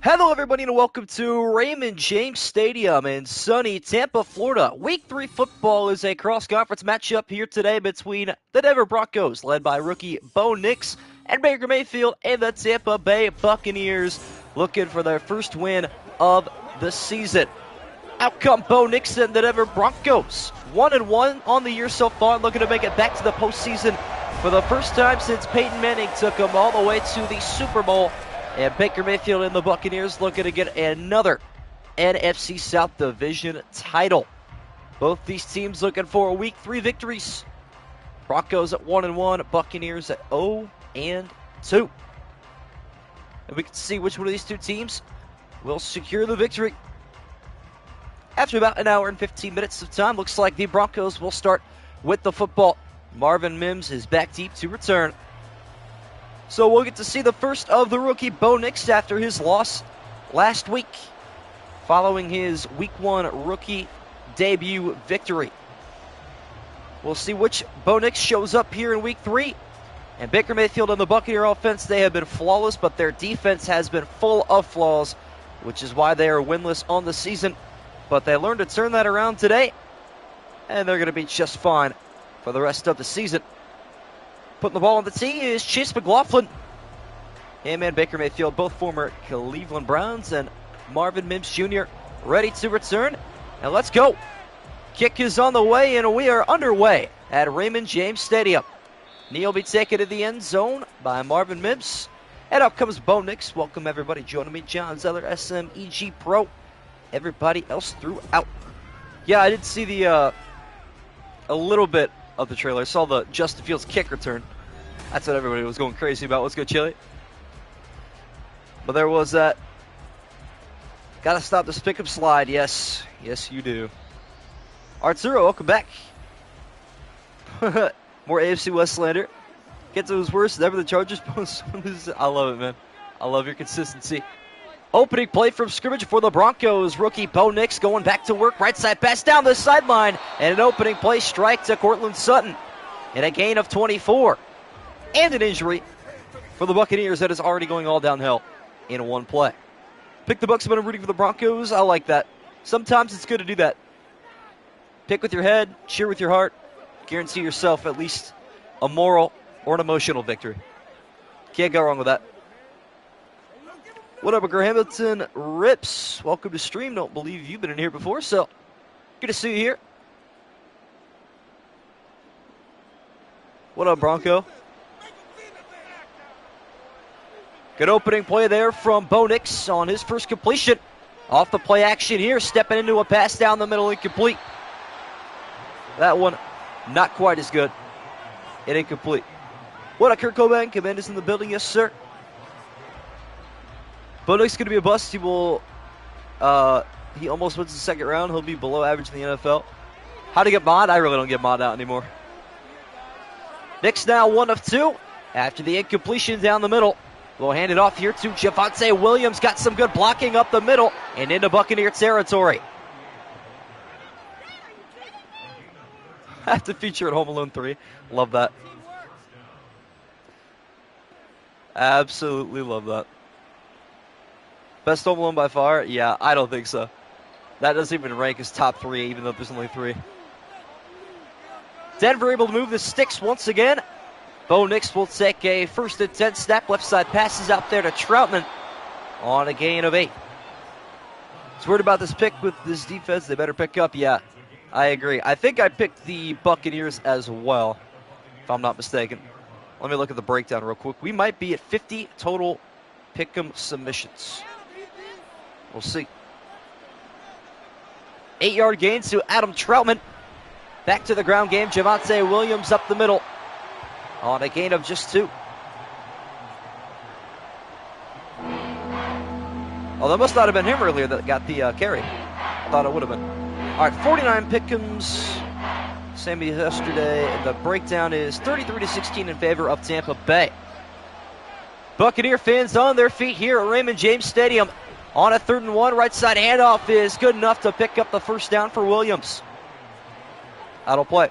Hello, everybody, and welcome to Raymond James Stadium in sunny Tampa, Florida. Week 3 football is a cross-conference matchup here today between the Denver Broncos, led by rookie Bo Nix, and Baker Mayfield, and the Tampa Bay Buccaneers, looking for their first win of the season. Out come Bo Nix and the Denver Broncos, 1-1 on the year so far, looking to make it back to the postseason for the first time since Peyton Manning took them all the way to the Super Bowl. And Baker Mayfield and the Buccaneers looking to get another NFC South Division title. Both these teams looking for Week 3 victories. Broncos at 1-1, Buccaneers at 0-2. And we can see which one of these two teams will secure the victory. After about an hour and 15 minutes of time, looks like the Broncos will start with the football. Marvin Mims is back deep to return. So we'll get to see the first of the rookie Bo Nix after his loss last week, following his Week 1 rookie debut victory. We'll see which Bo Nix shows up here in Week 3. And Baker Mayfield and the Buccaneer offense, they have been flawless, but their defense has been full of flaws, which is why they are winless on the season. But they learned to turn that around today, and they're going to be just fine for the rest of the season. Putting the ball on the tee is Chase McLaughlin. Him and Baker Mayfield, both former Cleveland Browns, and Marvin Mims Jr. ready to return. And let's go. Kick is on the way, and we are underway at Raymond James Stadium. Knee will be taken to the end zone by Marvin Mims. And up comes Bo Nix. Welcome, everybody. Joining me, John Zeller, SMEG Pro. Everybody else throughout. Yeah, I did see a little bit of the trailer. I saw the Justin Fields kick return. That's what everybody was going crazy about. Let's go, Chili. But there was that. Got to stop this pickup slide. Yes. Yes, you do. Arturo, welcome back. More AFC West slander. Gets those worse than ever. The Chargers. I love it, man. I love your consistency. Opening play from scrimmage for the Broncos. Rookie Bo Nix going back to work. Right side pass down the sideline. And an opening play strike to Courtland Sutton. And a gain of 24. And an injury for the Buccaneers that is already going all downhill in one play. Pick the Bucs, but I'm rooting for the Broncos. I like that. Sometimes it's good to do that. Pick with your head, cheer with your heart. Guarantee yourself at least a moral or an emotional victory. Can't go wrong with that. What up, Hamilton Rips? Welcome to stream. Don't believe you've been in here before, so good to see you here. What up, Bronco? Good opening play there from Bo Nix on his first completion. Off the play action here, stepping into a pass down the middle, incomplete. That one, not quite as good. It incomplete. What up, Kurt Cobain? Commanders in the building, yes, sir. Bo Nix is going to be a bust. He will. He almost wins the second round. He'll be below average in the NFL. How to get mod? I really don't get mod out anymore. Nix now 1 of 2 after the incompletion down the middle. We'll hand it off here to Javonte Williams. Got some good blocking up the middle and into Buccaneer territory. I have to feature at Home Alone 3. Love that. Absolutely love that. Best Home Alone by far? Yeah, I don't think so. That doesn't even rank as top 3, even though there's only 3. Denver able to move the sticks once again. Bo Nix will take a 1st and 10 snap. Left side passes out there to Troutman on a gain of 8. It's worried about this pick with this defense. They better pick up. Yeah, I agree. I think I picked the Buccaneers as well, if I'm not mistaken. Let me look at the breakdown real quick. We might be at 50 total pick'em submissions. We'll see. 8-yard gains to Adam Troutman. Back to the ground game. Javonte Williams up the middle on a gain of just 2. Oh, that must not have been him earlier that got the carry. I thought it would have been. All right, 49 pick'ems. Same as yesterday. And the breakdown is 33-16 in favor of Tampa Bay. Buccaneer fans on their feet here at Raymond James Stadium. On a 3rd and 1, right side handoff is good enough to pick up the first down for Williams. Out of play.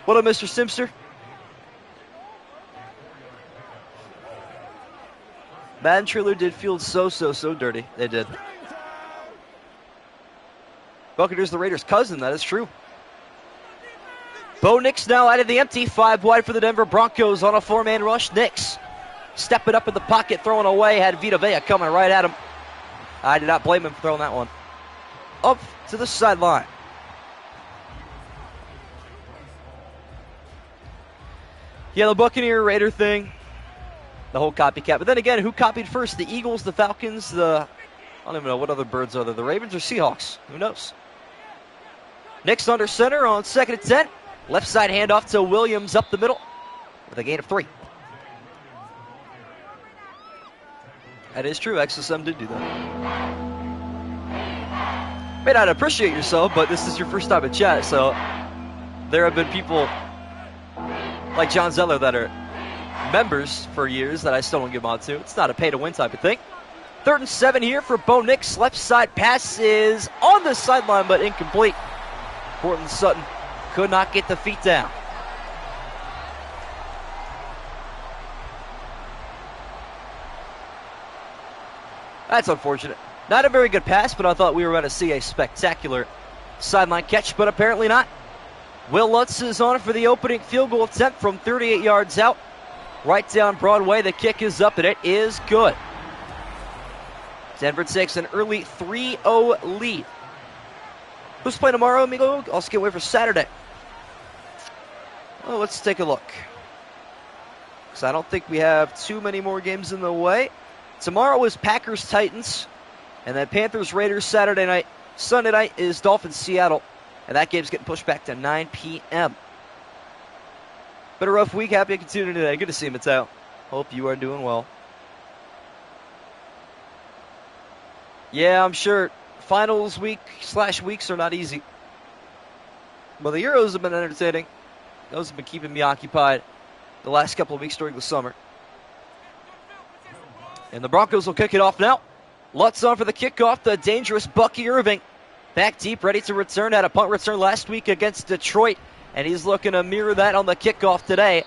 What up, Mr. Simpster? Madden trailer did feel so dirty. They did. Buccaneers, the Raiders' cousin. That is true. Bo Nix now out of the empty. 5 wide for the Denver Broncos on a 4-man rush. Nix stepping up in the pocket, throwing away. Had Vita Vea coming right at him. I did not blame him for throwing that one. Up to the sideline. Yeah, the Buccaneer Raider thing. The whole copycat. But then again, who copied first? The Eagles, the Falcons, I don't even know what other birds are there. The Ravens or Seahawks? Who knows? Nix under center on 2nd and 10. Left side handoff to Williams up the middle with a gain of 3. That is true. XSM did do that. May not appreciate yourself, but this is your first time in chat, so there have been people like John Zeller that are members for years that I still don't give on to. It's not a pay-to-win type of thing. 3rd and 7 here for Bo Nix. Left side pass is on the sideline, but incomplete. Cortland Sutton could not get the feet down. That's unfortunate. Not a very good pass, but I thought we were going to see a spectacular sideline catch, but apparently not. Will Lutz is on for the opening field goal attempt from 38 yards out. Right down Broadway. The kick is up, and it is good. Denver takes an early 3-0 lead. Who's playing tomorrow, amigo? I'll skip away for Saturday. Well, let's take a look. Because I don't think we have too many more games in the way. Tomorrow is Packers-Titans. And then Panthers-Raiders Saturday night. Sunday night is Dolphins-Seattle. And that game's getting pushed back to 9 p.m. Been a rough week. Happy I can tune in today. Good to see you, Mateo. Hope you are doing well. Yeah, I'm sure finals weeks are not easy. Well, the Euros have been entertaining. Those have been keeping me occupied the last couple of weeks during the summer. And the Broncos will kick it off now. Lutz on for the kickoff. The dangerous Bucky Irving. Back deep, ready to return. Had a punt return last week against Detroit. And he's looking to mirror that on the kickoff today.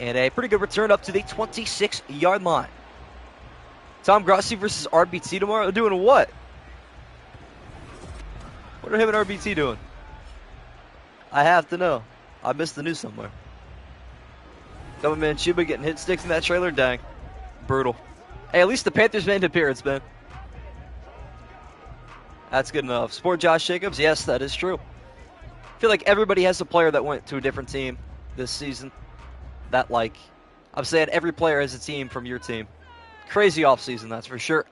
And a pretty good return up to the 26-yard line. Tom Grossi versus RBT tomorrow. Doing what? What are him and RBT doing? I have to know. I missed the news somewhere. Government Chuba getting hit sticks in that trailer. Dang. Brutal. Hey, at least the Panthers made an appearance, man. That's good enough. Sport Josh Jacobs. Yes, that is true. I feel like everybody has a player that went to a different team this season. I'm saying every player has a team from your team. Crazy offseason, that's for sure.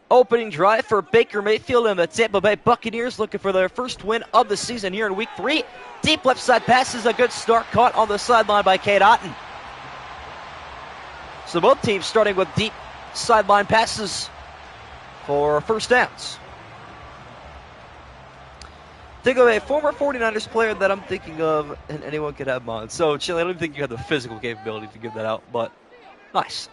Opening drive for Baker Mayfield and the Tampa Bay Buccaneers looking for their first win of the season here in week 3. Deep left side pass is a good start, caught on the sideline by Cade Otton. So both teams starting with deep sideline passes for first downs. Think of a former 49ers player that I'm thinking of, and anyone could have mine. So, Chili, I don't even think you have the physical capability to give that out, but nice.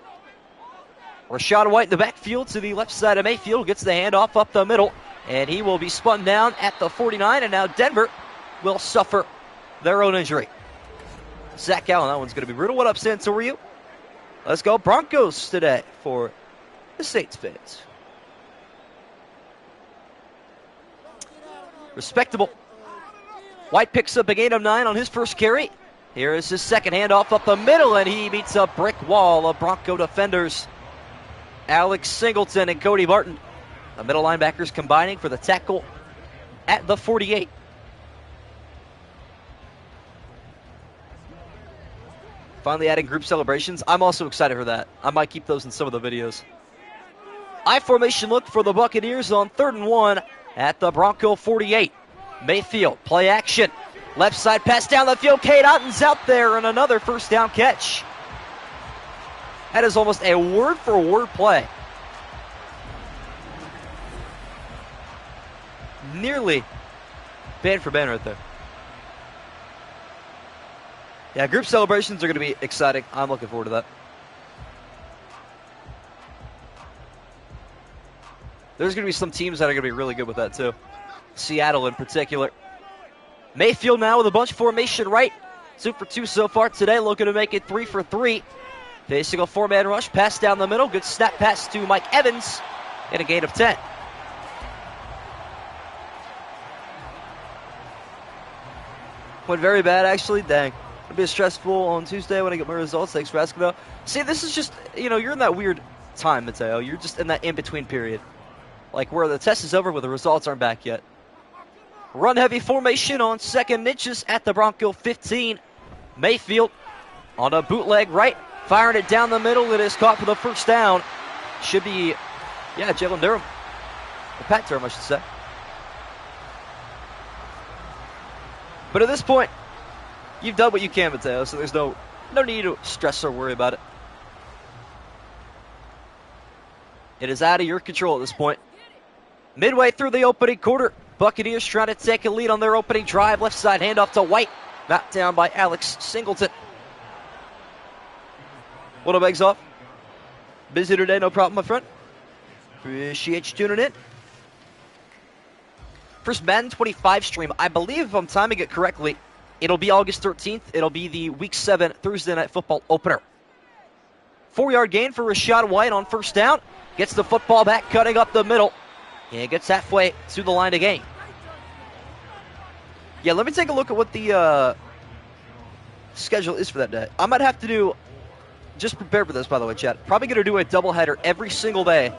Rashad White in the backfield to the left side of Mayfield. Gets the handoff up the middle, and he will be spun down at the 49, and now Denver will suffer their own injury. Zach Allen, that one's going to be brutal. What up, Santorio? Let's go Broncos today for the Saints fans. Respectable. White picks up a gain of 9 on his first carry. Here is his second handoff up the middle, and he meets a brick wall of Bronco defenders. Alex Singleton and Cody Barton, the middle linebackers combining for the tackle at the 48. Finally adding group celebrations. I'm also excited for that. I might keep those in some of the videos. I formation look for the Buccaneers on 3rd and 1 at the Bronco 48. Mayfield, play action. Left side pass down the field. Cade Otton's out there, and another first down catch. That is almost a word-for-word play. Nearly band for band right there. Yeah, group celebrations are going to be exciting. I'm looking forward to that. There's going to be some teams that are going to be really good with that, too. Seattle in particular. Mayfield now with a bunch formation right. 2 for 2 so far today, looking to make it 3 for 3. Facing a 4-man rush, pass down the middle. Good snap pass to Mike Evans and a gain of 10. Went very bad, actually. Dang. It'll be stressful on Tuesday when I get my results. Thanks for asking, though. See, this is just, you're in that weird time, Mateo. You're just in that in-between period. Like where the test is over, but the results aren't back yet. Run-heavy formation on 2nd inches at the Bronco 15. Mayfield on a bootleg right, firing it down the middle. It is caught for the first down. Should be, Jalen Durham. Or Pat Durham, I should say. But at this point, you've done what you can, Mateo, so there's no need to stress or worry about it. It is out of your control at this point. Midway through the opening quarter, Buccaneers trying to take a lead on their opening drive. Left side handoff to White. Knocked down by Alex Singleton. Little legs off. Busy today, no problem, my friend. Appreciate you tuning in. First Madden 25 stream. I believe, if I'm timing it correctly, it'll be August 13th. It'll be the Week 7 Thursday Night Football opener. 4-yard gain for Rashad White on first down. Gets the football back, cutting up the middle. And gets halfway to the line to gain. Yeah, let me take a look at what the schedule is for that day. I might have to do, just prepare for this, by the way, chat. Probably going to do a doubleheader every single day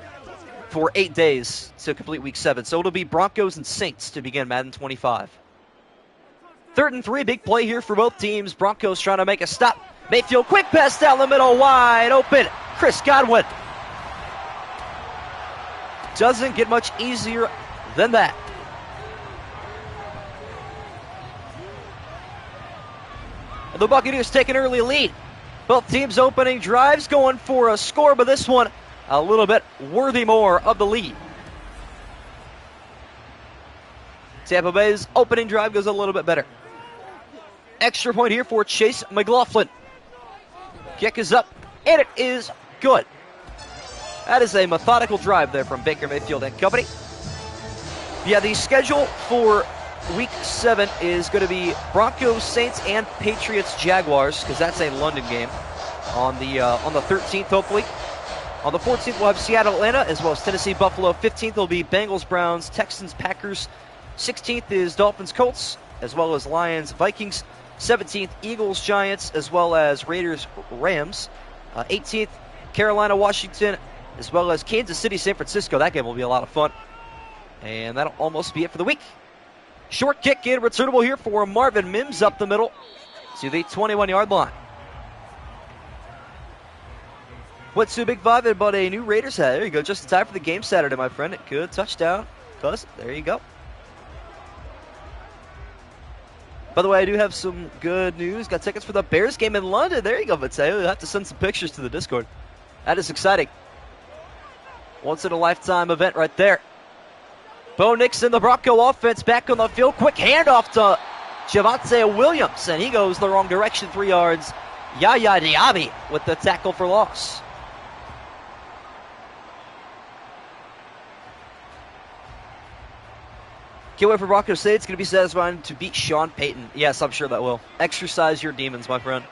for 8 days to complete Week 7. So it'll be Broncos and Saints to begin Madden 25. 3rd and 3, big play here for both teams. Broncos trying to make a stop. Mayfield, quick pass down the middle, wide open. Chris Godwin. Doesn't get much easier than that. The Buccaneers take an early lead. Both teams opening drives going for a score, but this one a little bit worthy more of the lead. Tampa Bay's opening drive goes a little bit better. Extra point here for Chase McLaughlin. Kick is up, and it is good. That is a methodical drive there from Baker Mayfield and company. Yeah, the schedule for Week 7 is going to be Broncos, Saints, and Patriots, Jaguars, because that's a London game on the 13th, hopefully. On the 14th, we'll have Seattle, Atlanta, as well as Tennessee, Buffalo. 15th will be Bengals, Browns, Texans, Packers. 16th is Dolphins, Colts, as well as Lions, Vikings. 17th, Eagles, Giants, as well as Raiders, Rams. 18th, Carolina, Washington, as well as Kansas City, San Francisco. That game will be a lot of fun. And that'll almost be it for the week. Short kick and returnable here for Marvin Mims up the middle to the 21-yard line. What's too big five and but a new Raiders hat? There you go. Just in time for the game Saturday, my friend. Good touchdown. There you go. By the way, I do have some good news. Got tickets for the Bears game in London. There you go, Mateo. You'll have to send some pictures to the Discord. That is exciting. Once-in-a-lifetime event right there. Bo Nix in the Bronco offense back on the field. Quick handoff to Javonte Williams, and he goes the wrong direction, 3 yards. Yaya Diaby with the tackle for loss. Can't wait for Broncos to say it's going to be satisfying to beat Sean Payton. Yes, I'm sure that will. Exercise your demons, my friend.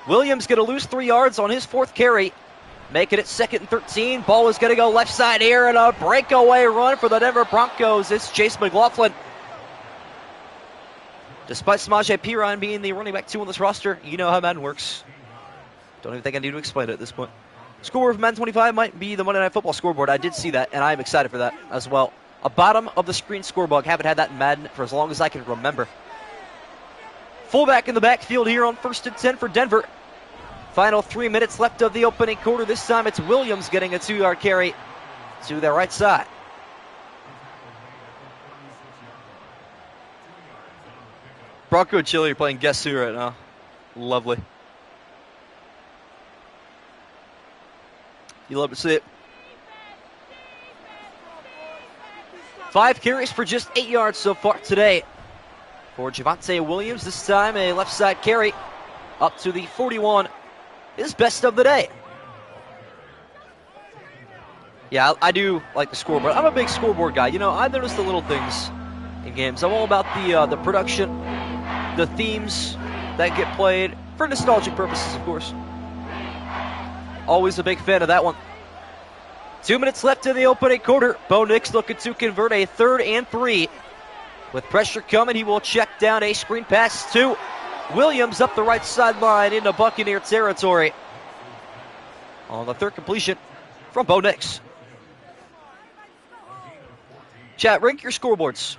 Williams going to lose 3 yards on his 4th carry. Making it 2nd and 13. Ball is going to go left side here, and a breakaway run for the Denver Broncos. It's Chase McLaughlin. Despite Samaje Perine being the running back 2 on this roster, you know how Madden works. Don't even think I need to explain it at this point. Score of Madden 25 might be the Monday Night Football scoreboard. I did see that, and I am excited for that as well. A bottom of the screen scoreboard. Haven't had that in Madden for as long as I can remember. Fullback in the backfield here on 1st and 10 for Denver. Final 3 minutes left of the opening quarter. This time it's Williams getting a 2-yard carry to the right side. Bronco Chili playing Guess Who right now. Lovely. You love to see it. 5 carries for just 8 yards so far today for Javonte Williams. This time a left side carry up to the 41. His best of the day. Yeah, I do like the scoreboard. I'm a big scoreboard guy. You know, I notice the little things in games. I'm all about the production, the themes that get played, for nostalgic purposes, of course. Always a big fan of that one. 2 minutes left in the opening quarter. Bo Nix looking to convert a 3rd and 3. With pressure coming, he will check down a screen pass to Williams up the right sideline into Buccaneer territory. On the 3rd completion from Bo Nix. Chat, rank your scoreboards.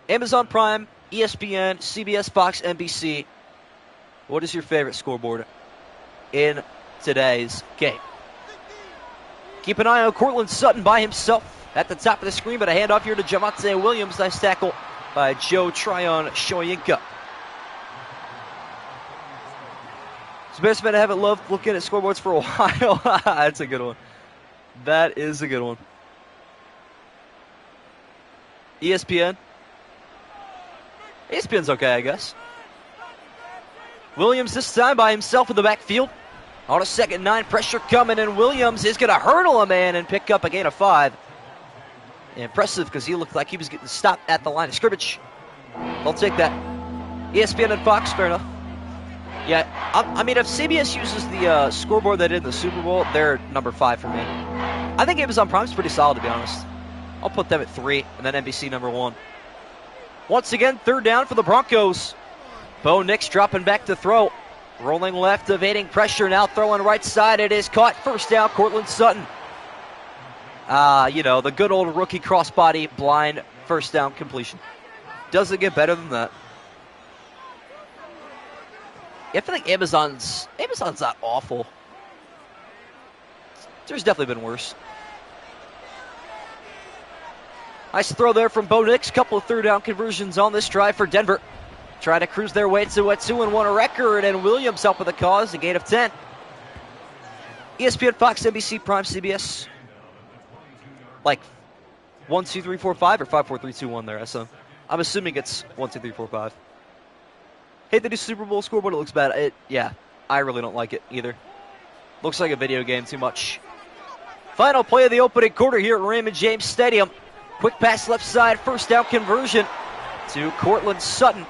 Amazon Prime, ESPN, CBS, Fox, NBC. What is your favorite scoreboard in today's game? Keep an eye on Cortland Sutton by himself at the top of the screen, but a handoff here to Javonte Williams. Nice tackle by Joe Tryon-Shoyinka. Sebastian, I haven't loved looking at scoreboards for a while. That's a good one. That is a good one. ESPN. ESPN's okay, I guess. Williams this time by himself in the backfield. On a 2nd and 9, pressure coming, and Williams is going to hurdle a man and pick up a gain of 5. Impressive, because he looked like he was getting stopped at the line of scrimmage. I'll take that. ESPN and Fox, fair enough. Yeah, I mean, if CBS uses the scoreboard they did in the Super Bowl, they're number 5 for me. I think Amazon Prime's pretty solid, to be honest. I'll put them at 3, and then NBC number 1. Once again, 3rd down for the Broncos. Bo Nix dropping back to throw. Rolling left, evading pressure, now throwing right side. It is caught. 1st down, Cortland Sutton. The good old rookie crossbody blind 1st down completion. Doesn't get better than that. I feel like Amazon's not awful. There's definitely been worse. Nice throw there from Bo Nix. Couple of 3rd down conversions on this drive for Denver. Trying to cruise their way to a 2-1 record, and Williams help with the cause, a gain of 10. ESPN, Fox, NBC, Prime, CBS. Like 1, 2, 3, 4, 5, or 5, 4, 3, 2, 1 there. So I'm assuming it's 1, 2, 3, 4, 5. Hate the new Super Bowl scoreboard. It looks bad. I really don't like it either. Looks like a video game too much. Final play of the opening quarter here at Raymond James Stadium. Quick pass left side, 1st down conversion to Cortland Sutton,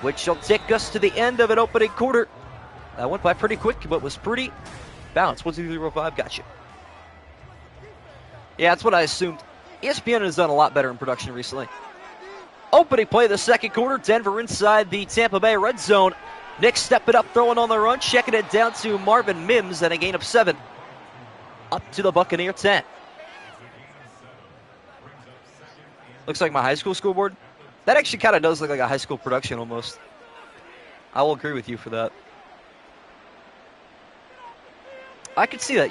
which will take us to the end of an opening quarter. That went by pretty quick, but was pretty balanced. 1, 2, 3, 4, 5. Gotcha. Yeah, that's what I assumed. ESPN has done a lot better in production recently. Opening play of the 2nd quarter. Denver inside the Tampa Bay red zone. Nick stepping up, throwing on the run, checking it down to Marvin Mims, and a gain of 7. Up to the Buccaneer 10. Looks like my high school scoreboard. That actually kind of does look like a high school production almost. I will agree with you for that. I could see that,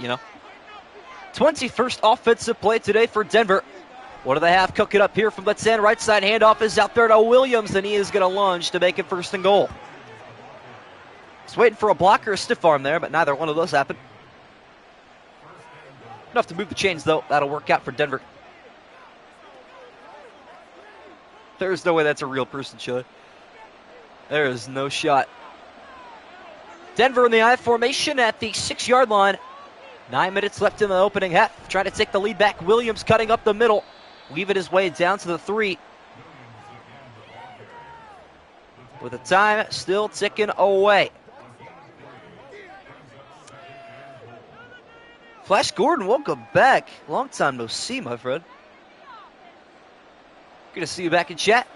21st offensive play today for Denver. What do they have cooking up here from the 10? Right side handoff is out there to Williams, and he is going to lunge to make it 1st and goal. Just waiting for a block or a stiff arm there, but neither one of those happened. Enough to move the chains, though. That'll work out for Denver. There's no way that's a real person, Chili. There is no shot. Denver in the I formation at the 6-yard line. 9 minutes left in the opening half. Trying to take the lead back. Williams cutting up the middle. Weaving his way down to the 3. With the time still ticking away. Flash Gordon, welcome back. Long time no see, my friend. Good to see you back in chat.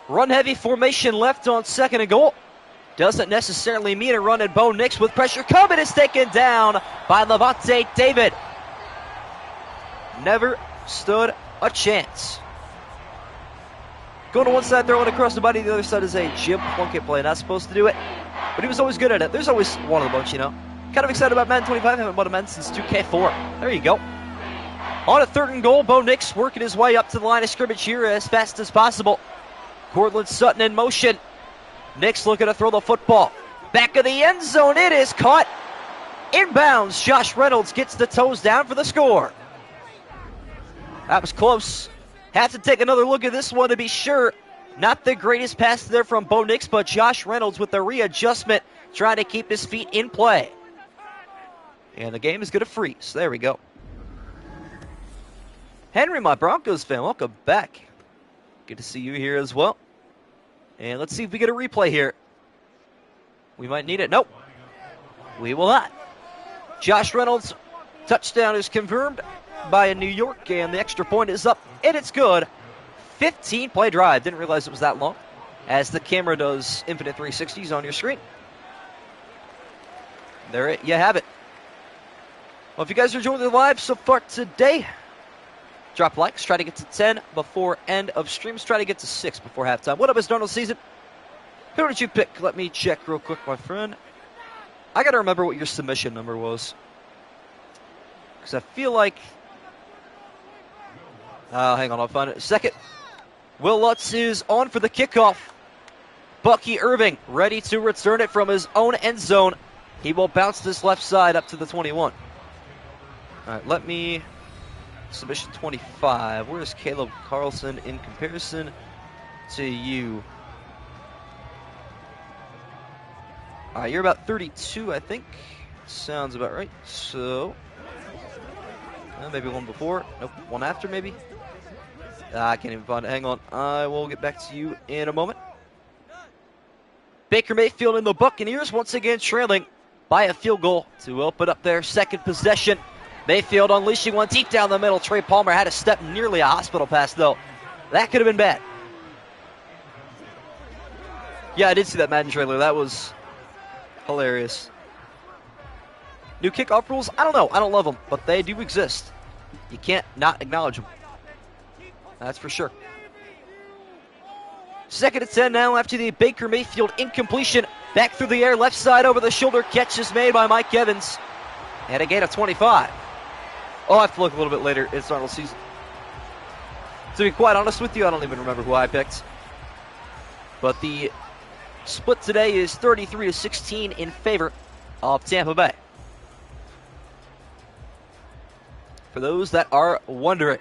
Run-heavy formation left on 2nd and goal. Doesn't necessarily mean a run, and Bo Nix with pressure coming is taken down by Levante David. Never stood a chance. Going to one side, throwing across the body. The other side is a Jim Plunkett play. Not supposed to do it, but he was always good at it. There's always one of the bunch, Kind of excited about Madden 25. Haven't bought a Madden since 2K4. There you go. On a 3rd and goal, Bo Nix working his way up to the line of scrimmage here as fast as possible. Cortland Sutton in motion. Nix looking to throw the football. Back of the end zone. It is caught. Inbounds. Josh Reynolds gets the toes down for the score. That was close. Have to take another look at this one to be sure. Not the greatest pass there from Bo Nix, but Josh Reynolds with the readjustment trying to keep his feet in play. And the game is going to freeze. There we go. Henry, my Broncos fan, welcome back. Good to see you here as well. And let's see if we get a replay here. We might need it. Nope. We will not. Josh Reynolds, touchdown is confirmed by New York, and the extra point is up, and it's good. 15-play drive. Didn't realize it was that long, as the camera does infinite 360s on your screen. There you have it. Well, if you guys are enjoying the live so far today, drop likes. Try to get to 10 before end of streams. Try to get to 6 before halftime. What up, is Darnold season? Who did you pick? Let me check real quick, my friend. I got to remember what your submission number was, because I feel like... hang on, I'll find it. Second. Will Lutz is on for the kickoff. Bucky Irving ready to return it from his own end zone. He will bounce this left side up to the 21. All right, let me... Submission 25. Where's Caleb Carlson in comparison to you? All right, you're about 32, I think. Sounds about right. So, maybe one before. Nope, one after maybe. I can't even find it. Hang on. I will get back to you in a moment. Baker Mayfield and the Buccaneers once again trailing by a field goal to open up their second possession. Mayfield unleashing one deep down the middle. Trey Palmer had a step, nearly a hospital pass, though. That could have been bad. Yeah, I did see that Madden trailer. That was hilarious. New kickoff rules? I don't know. I don't love them, but they do exist. You can't not acknowledge them. That's for sure. Second and 10 now after the Baker Mayfield incompletion. Back through the air, left side over the shoulder. Catch is made by Mike Evans. And a gain of 25. Oh, I have to look a little bit later. It's Darnold's season. To be quite honest with you, I don't even remember who I picked. But the split today is 33-16 in favor of Tampa Bay. For those that are wondering.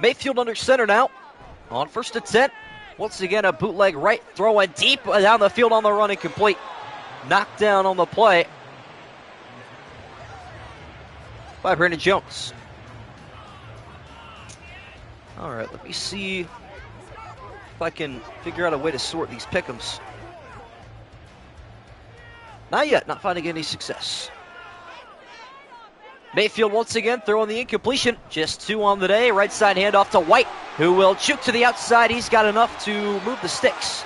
Mayfield under center now. On first and 10. Once again, a bootleg right, throwing deep down the field on the run, incomplete. Knocked down on the play by Brandon Jones. All right, let me see if I can figure out a way to sort these pick'ems. Not yet, not finding any success. Mayfield once again throwing the incompletion. Just 2 on the day. Right side handoff to White, who will juke to the outside. He's got enough to move the sticks.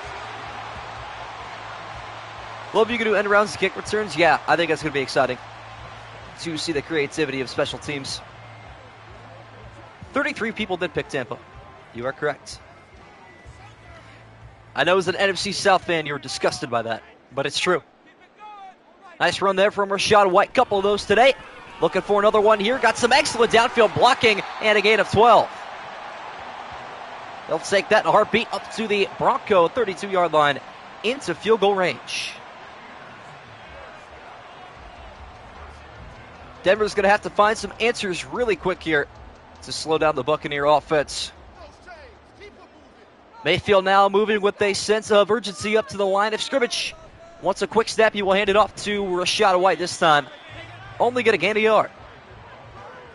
Love you can do end rounds and kick returns. Yeah, I think that's going to be exciting to see the creativity of special teams. 33 people did pick Tampa. You are correct. I know as an NFC South fan, you're disgusted by that, but it's true. Nice run there from Rachaad White. Couple of those today. Looking for another one here. Got some excellent downfield blocking and a gain of 12. They'll take that in a heartbeat up to the Bronco 32-yard line into field goal range. Denver's going to have to find some answers really quick here to slow down the Buccaneer offense. Mayfield now moving with a sense of urgency up to the line of scrimmage. Wants a quick snap, he will hand it off to Rachaad White this time. Only get a gain of yard.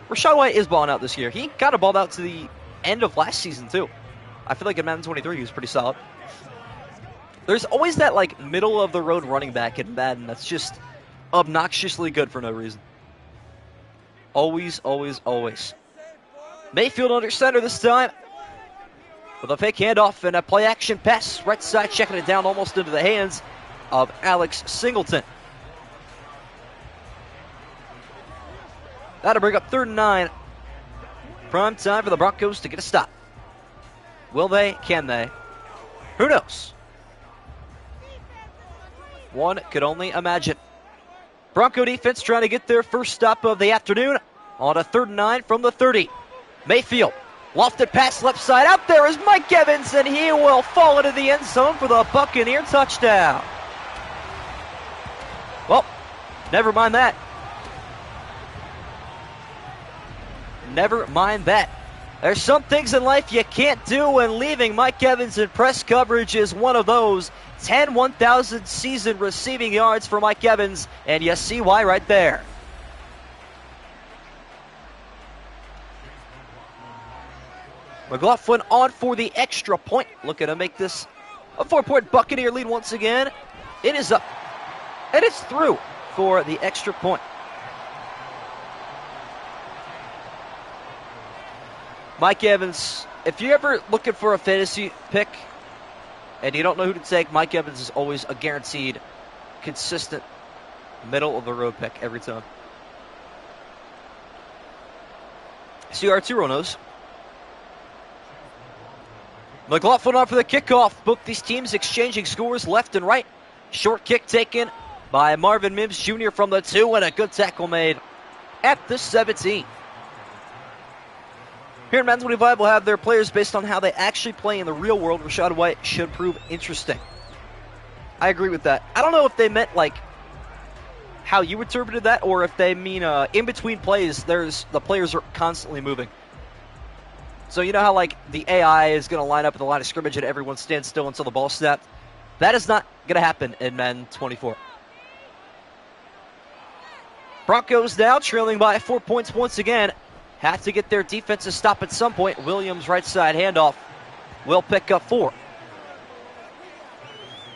Rachaad White is balling out this year. He kind of balled out to the end of last season, too. I feel like in Madden 23, he was pretty solid. There's always that, like, middle-of-the-road running back in Madden that's just obnoxiously good for no reason. Always, always, always. Mayfield under center this time. With a fake handoff and a play-action pass. Right side checking it down almost into the hands of Alex Singleton. That'll bring up 3rd and 9. Prime time for the Broncos to get a stop. Will they? Can they? Who knows? One could only imagine. Bronco defense trying to get their first stop of the afternoon on a 3rd and 9 from the 30. Mayfield, lofted pass left side. Out there is Mike Evans, and he will fall into the end zone for the Buccaneer touchdown. Well, never mind that. Never mind that. There's some things in life you can't do, and leaving Mike Evans in press coverage is one of those. 10 1,000 season receiving yards for Mike Evans, and you see why right there. McLaughlin on for the extra point, looking to make this a 4-point Buccaneer lead once again. It is up, and it's through for the extra point. Mike Evans, if you're ever looking for a fantasy pick and you don't know who to take, Mike Evans is always a guaranteed, consistent, middle-of-the-road pick every time. CR2 knows. McLaughlin on for the kickoff. Both these teams exchanging scores left and right. Short kick taken by Marvin Mims Jr. from the 2, and a good tackle made at the 17. Here in Madden 25, we'll have their players based on how they actually play in the real world. Rachaad White should prove interesting. I agree with that. I don't know if they meant like how you interpreted that, or if they mean in between plays, the players are constantly moving. So you know how like the AI is going to line up at the line of scrimmage and everyone stands still until the ball snapped? That is not going to happen in Madden 24. Broncos now trailing by 4 points once again. Have to get their defense to stop at some point. Williams right side handoff will pick up 4.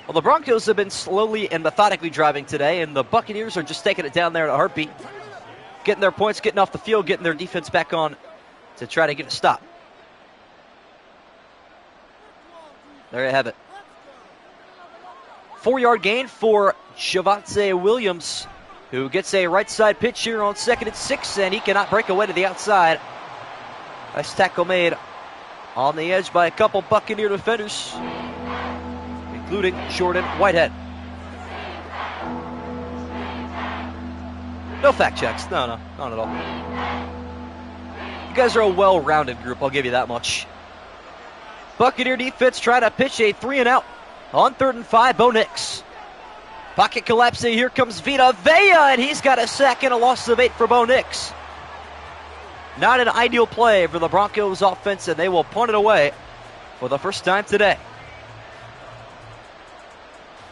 Well, the Broncos have been slowly and methodically driving today, and the Buccaneers are just taking it down there in a heartbeat. Getting their points, getting off the field, getting their defense back on to try to get a stop. There you have it. 4-yard gain for Javonte Williams, who gets a right side pitch here on 2nd and 6, and he cannot break away to the outside. Nice tackle made on the edge by a couple Buccaneer defenders, including Jordan Whitehead. No fact checks. No, not at all. You guys are a well-rounded group, I'll give you that much. Buccaneer defense trying to pitch a 3-and-out on 3rd and 5. Bo Nix. Pocket collapsing. Here comes Vita Vea, and he's got a sack and a loss of 8 for Bo Nix. Not an ideal play for the Broncos offense, and they will punt it away for the first time today.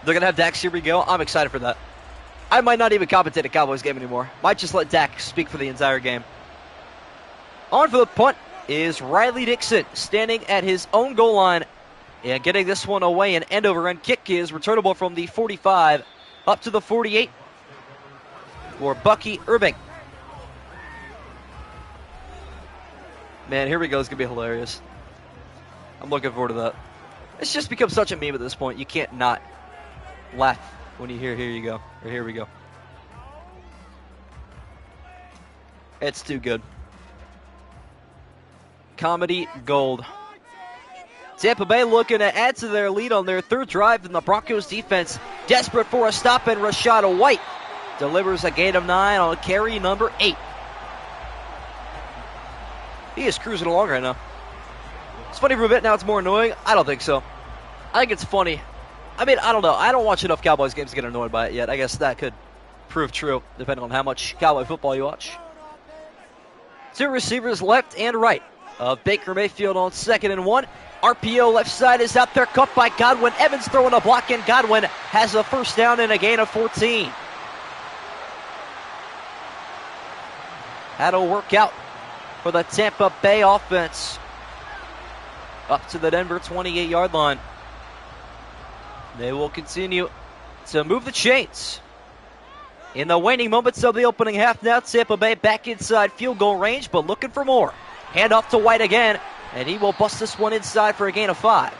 They're going to have Dak. Here we go. I'm excited for that. I might not even commentate a Cowboys game anymore. Might just let Dak speak for the entire game. On for the punt is Riley Dixon, standing at his own goal line and getting this one away. An end-over-end kick is returnable from the 45 up to the 48 for Bucky Irving. Man, here we go. It's going to be hilarious. I'm looking forward to that. It's just become such a meme at this point. You can't not laugh when you hear, here you go, or here we go. It's too good. Comedy gold. Tampa Bay looking to add to their lead on their 3rd drive, and the Broncos defense desperate for a stop, and Rachaad White delivers a gain of 9 on carry number 8. He is cruising along right now. It's funny for a bit, now it's more annoying. I don't think so. I think it's funny. I mean, I don't know. I don't watch enough Cowboys games to get annoyed by it yet. I guess that could prove true, depending on how much Cowboy football you watch. 2 receivers left and right of Baker Mayfield on 2nd and 1. RPO left side is out there, caught by Godwin. Evans throwing a block, and Godwin has a first down and a gain of 14. That'll work out for the Tampa Bay offense. Up to the Denver 28-yard line. They will continue to move the chains. In the waning moments of the opening half now, Tampa Bay back inside field goal range, but looking for more. Hand off to White again, and he will bust this one inside for a gain of 5.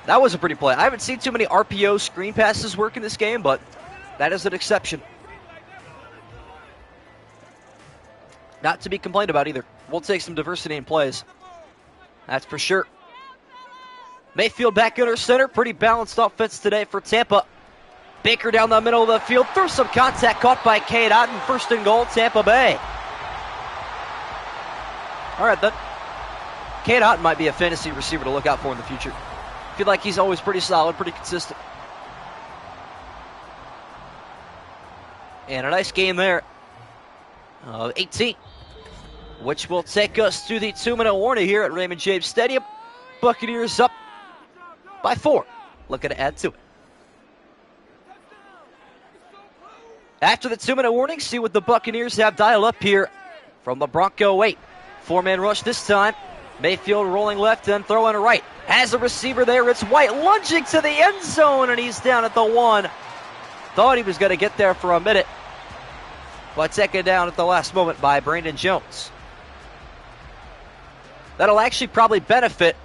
That was a pretty play. I haven't seen too many RPO screen passes work in this game, but that is an exception. Not to be complained about either. We'll take some diversity in plays. That's for sure. Mayfield back under center. Pretty balanced offense today for Tampa. Baker down the middle of the field. Through some contact, caught by Cade Otton. 1st and goal, Tampa Bay. All right, then. Cade Otton might be a fantasy receiver to look out for in the future. I feel like he's always pretty solid, pretty consistent. And a nice game there. 18. Which will take us to the 2-minute warning here at Raymond James Stadium. Buccaneers up by 4. Looking to add to it. After the 2-minute warning, see what the Buccaneers have dialed up here from the Bronco 8. 4-man rush this time. Mayfield rolling left and throwing right. Has a receiver there. It's White lunging to the end zone, and he's down at the 1. Thought he was going to get there for a minute. but taken down at the last moment by Brandon Jones. That'll actually probably benefit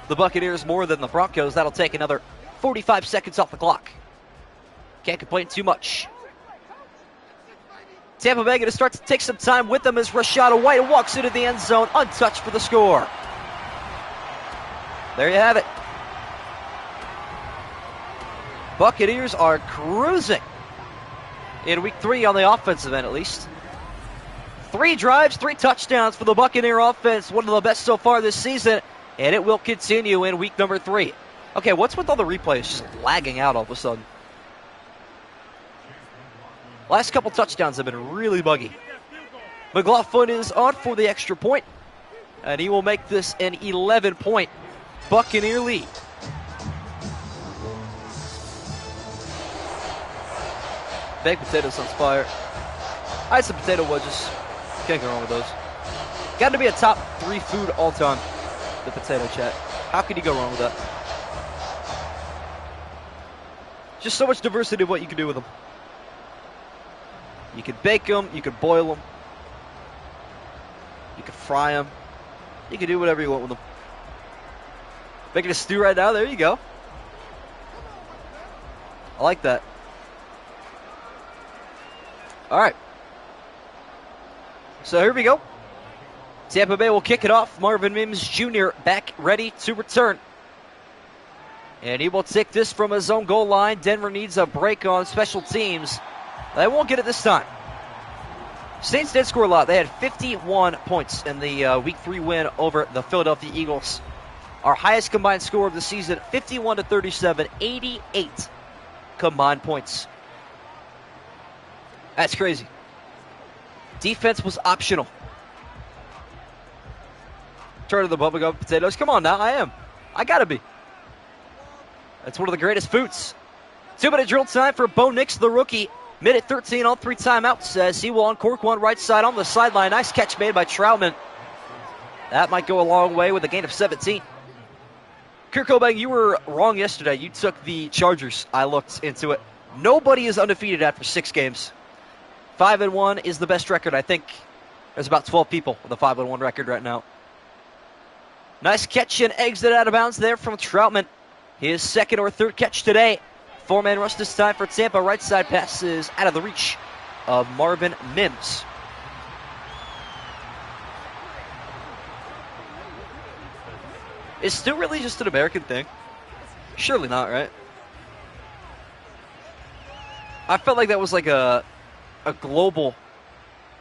the Buccaneers more than the Broncos. That'll take another 45 seconds off the clock. Can't complain too much. Tampa Bay going to start to take some time with them as Rashada White walks into the end zone untouched for the score. There you have it. Buccaneers are cruising in week 3 on the offensive end, at least. 3 drives, 3 touchdowns for the Buccaneer offense. One of the best so far this season, and it will continue in week number 3. Okay, what's with all the replays just lagging out all of a sudden? Last couple touchdowns have been really buggy. McLaughlin is on for the extra point, and he will make this an 11-point Buccaneer lead. Baked potatoes sounds fire. I had some potato wedges. Can't go wrong with those. Got to be a top 3 food all time, the potato chat. How could you go wrong with that? Just so much diversity of what you can do with them. You could bake them, you could boil them, you could fry them, you can do whatever you want with them. Making a stew right now, there you go. I like that. All right. So here we go. Tampa Bay will kick it off. Marvin Mims Jr. back ready to return. And he will take this from his own goal line. Denver needs a break on special teams. They won't get it this time. Saints did score a lot. They had 51 points in the Week 3 win over the Philadelphia Eagles. Our highest combined score of the season, 51-37, 88 combined points. That's crazy. Defense was optional. Turn to the bubblegum potatoes. Come on now, I am. I gotta be. That's one of the greatest foods. 2-minute drill time for Bo Nix, the rookie. Minute 13 on 3 timeouts, says he will uncork one right side on the sideline. Nice catch made by Troutman. That might go a long way with a gain of 17. Kirk Cobain, you were wrong yesterday. You took the Chargers. I looked into it. Nobody is undefeated after 6 games. 5-1 is the best record. I think there's about 12 people with a 5-1 record right now. Nice catch and exit out of bounds there from Troutman. His second or third catch today. 4-man rush this time for Tampa. Right side passes out of the reach of Marvin Mims. Is stew really just an American thing? Surely not, right? I felt like that was like a global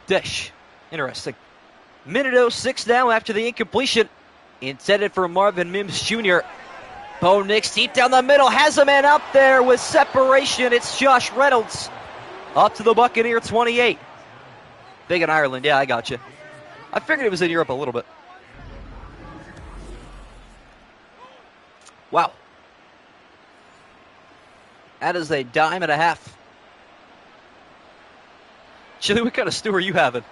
dish. Interesting. Minute 06 now after the incompletion. Intended for Marvin Mims Jr. Bo Nix deep down the middle. Has a man out there with separation. It's Josh Reynolds. Up to the Buccaneer 28. Big in Ireland. Yeah, I got you. I figured it was in Europe a little bit. Wow. That is a dime and a half. Chili, what kind of stew are you having?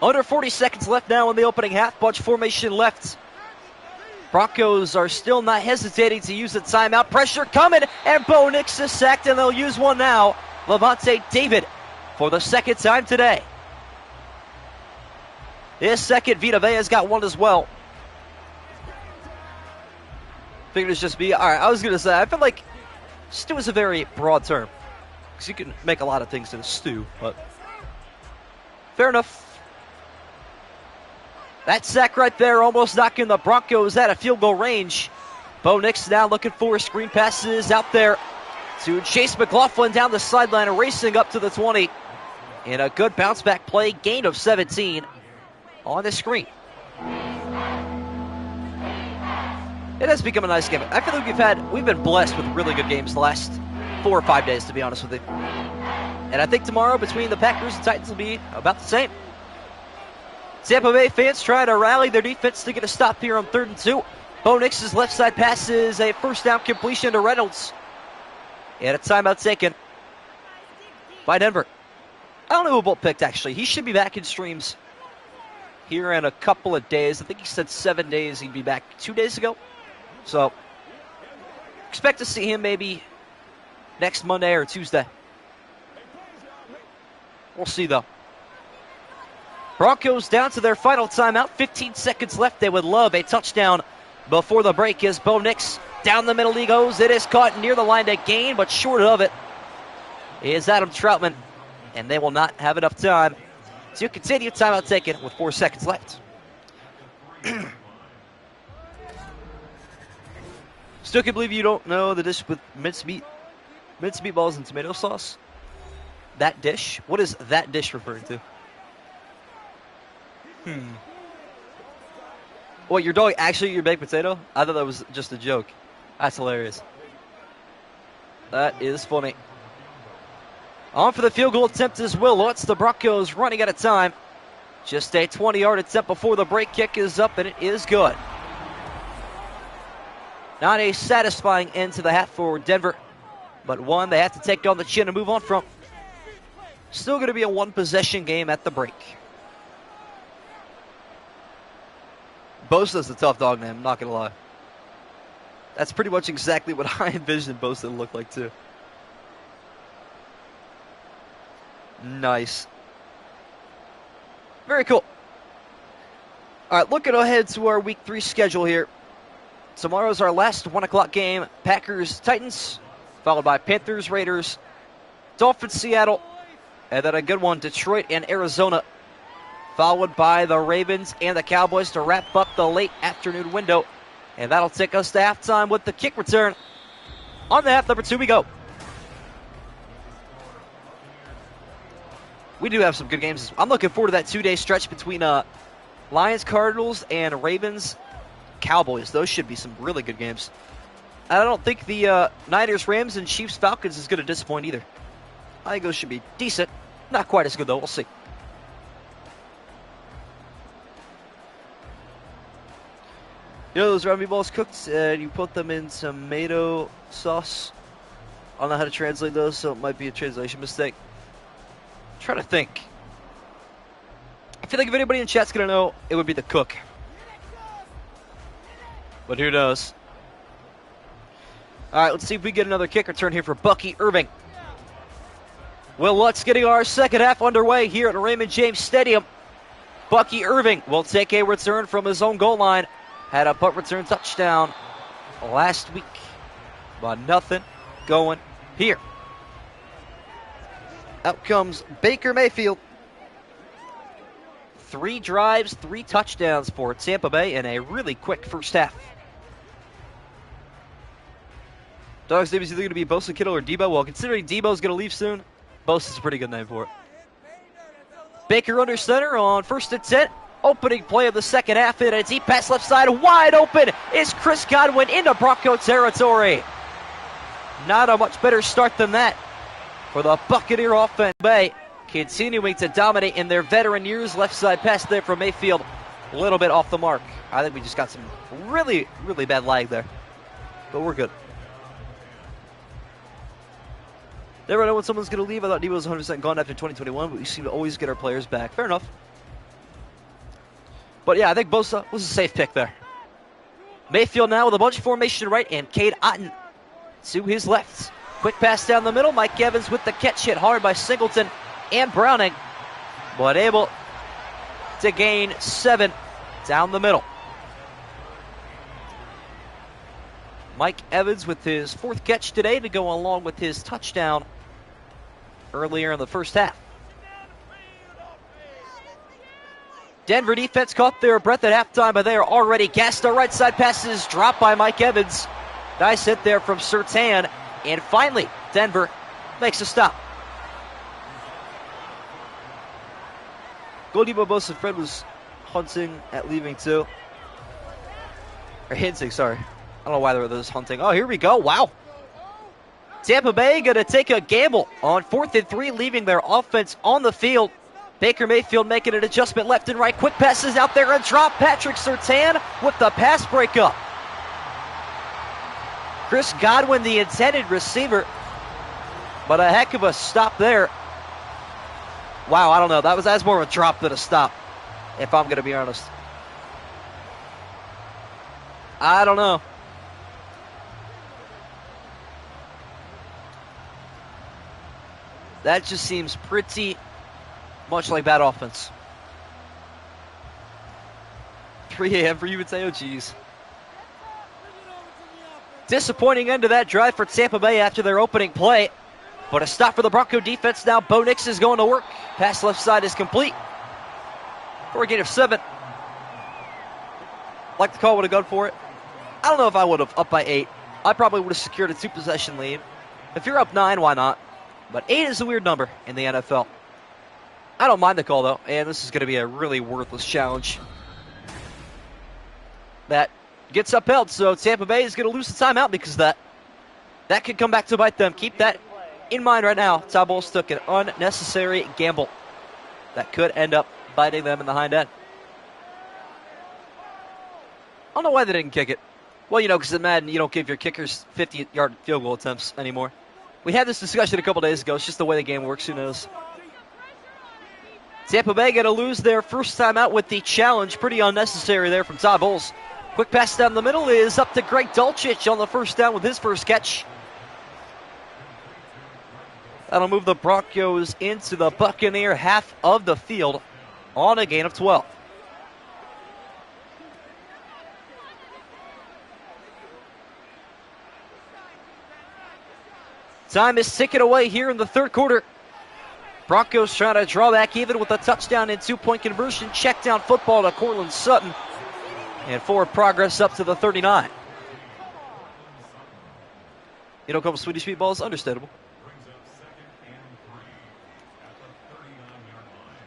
Under 40 seconds left now in the opening half. Bunch formation left. Broncos are still not hesitating to use the timeout. Pressure coming, and Bo Nix is sacked, and they'll use one now. Levante David for the second time today. His second, Vita Vea's got one as well. Figured it's just me. All right, I was going to say, I feel like stew is a very broad term. Because you can make a lot of things in a stew, but fair enough. That sack right there almost knocking the Broncos out of field goal range. Bo Nix now looking for screen passes out there to Chase McLaughlin down the sideline, racing up to the 20. And a good bounce back play, gain of 17 on the screen. It has become a nice game. I feel like we've been blessed with really good games the last 4 or 5 days, to be honest with you. And I think tomorrow between the Packers and Titans will be about the same. Tampa Bay fans trying to rally their defense to get a stop here on 3rd and 2. Bo Nix's left side pass is a first down completion to Reynolds. And a timeout taken by Denver. I don't know who Bolt picked, actually. He should be back in streams here in a couple of days. I think he said 7 days. He'd be back 2 days ago. So expect to see him maybe next Monday or Tuesday. We'll see, though. Broncos down to their final timeout. 15 seconds left. They would love a touchdown before the break as Bo Nix down the middle he goes. It is caught near the line to gain, but short of it is Adam Troutman, and they will not have enough time to continue. Timeout taken with 4 seconds left. Still can't believe you don't know the dish with minced meatballs and tomato sauce. That dish? What is that dish referring to? What, your dog actually ate your baked potato? I thought that was just a joke. That's hilarious. That is funny. On for the field goal attempt as well. It's the Broncos running out of time. Just a 20-yard attempt before the break. Kick is up, and it is good. Not a satisfying end to the half for Denver, but one they have to take on the chin and move on from. Still going to be a one-possession game at the break. Bosa's a tough dog name, I'm not going to lie. That's pretty much exactly what I envisioned Bosa to look like, too. Nice. Very cool. All right, looking ahead to our Week 3 schedule here. Tomorrow's our last 1 o'clock game. Packers-Titans, followed by Panthers-Raiders, Dolphins-Seattle, and then a good one, Detroit and Arizona, followed by the Ravens and the Cowboys to wrap up the late afternoon window. And that'll take us to halftime with the kick return. On the half number 2 we go. We do have some good games. I'm looking forward to that 2-day stretch between Lions, Cardinals, and Ravens, Cowboys. Those should be some really good games. I don't think the Niners, Rams, and Chiefs, Falcons is going to disappoint either. I think those should be decent. Not quite as good, though. We'll see. You know those round meatballs cooked and you put them in tomato sauce? I don't know how to translate those, so it might be a translation mistake. I'm trying to think. I feel like if anybody in chat's going to know, it would be the cook. But who knows? All right, let's see if we get another kick return here for Bucky Irving. Will Lutz getting our second half underway here at Raymond James Stadium. Bucky Irving will take a return from his own goal line. Had a punt return touchdown last week, but nothing going here. Out comes Baker Mayfield. 3 drives, 3 touchdowns for Tampa Bay in a really quick first half. Dog's name is either going to be Bosa, Kittle, or Debo. Well, considering Debo's going to leave soon, Bosa's a pretty good name for it. Baker under center on 1st and 10. Opening play of the second half, and a deep pass left side, wide open is Chris Godwin into Bronco territory. Not a much better start than that for the Buccaneer offense. Bay continuing to dominate in their veteran years. Left side pass there from Mayfield, a little bit off the mark. I think we just got some really, really bad lag there, but we're good. Never know when someone's going to leave. I thought Debo was 100% gone after 2021, but we seem to always get our players back. Fair enough. But yeah, I think Bosa was a safe pick there. Mayfield now with a bunch of formation to right, and Cade Otton to his left. Quick pass down the middle. Mike Evans with the catch, hit hard by Singleton and Browning, but able to gain 7 down the middle. Mike Evans with his 4th catch today to go along with his touchdown earlier in the first half. Denver defense caught their breath at halftime, but they are already gassed. The right side passes dropped by Mike Evans. Nice hit there from Surtain. And finally, Denver makes a stop. Goldie Bobosa Fred was hunting at leaving too. Or hinting, sorry. I don't know why there was hunting. Oh, here we go. Wow. Tampa Bay going to take a gamble on 4th and 3, leaving their offense on the field. Baker Mayfield making an adjustment left and right. Quick passes out there and drop. Patrick Surtain with the pass breakup. Chris Godwin, the intended receiver, but a heck of a stop there. Wow, I don't know. That was more of a drop than a stop, if I'm going to be honest. I don't know. That just seems pretty much like bad offense. 3 a.m. for you would say, oh geez. Disappointing end to that drive for Tampa Bay after their opening play. But a stop for the Bronco defense now. Bo Nix is going to work. Pass left side is complete. For a gain of 7. Like the call would have gone for it. I don't know if I would have up by 8. I probably would have secured a 2-possession lead. If you're up 9, why not? But 8 is a weird number in the NFL. I don't mind the call, though. And this is going to be a really worthless challenge that gets upheld. So Tampa Bay is going to lose the timeout because of that. That could come back to bite them. Keep that in mind right now. Todd Bowles took an unnecessary gamble that could end up biting them in the hind end. I don't know why they didn't kick it. Well, because in Madden, you don't give your kickers 50-yard field goal attempts anymore. We had this discussion a couple days ago. It's just the way the game works. Who knows? Tampa Bay going to lose their first time out with the challenge. Pretty unnecessary there from Todd Bowles. Quick pass down the middle is up to Greg Dulcich on the first down with his first catch. That'll move the Broncos into the Buccaneer half of the field on a gain of 12. Time is ticking away here in the third quarter. Broncos trying to draw back even with a touchdown and 2-point conversion. Check down football to Cortland Sutton. And forward progress up to the 39. You know, a couple Swedish meatballs, understandable.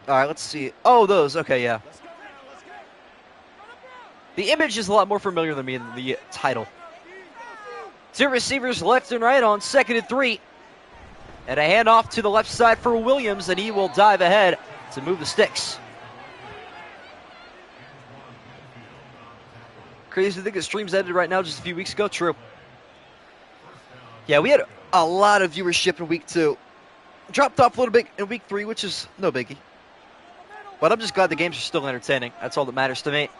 All right, let's see. Oh, those. Okay, yeah. The image is a lot more familiar than me than the title. 2 receivers left and right on 2nd and 3. And a handoff to the left side for Williams, and he will dive ahead to move the sticks. Crazy to think the stream's ended right now just a few weeks ago. True. Yeah, we had a lot of viewership in week 2. Dropped off a little bit in week 3, which is no biggie. But I'm just glad the games are still entertaining. That's all that matters to me.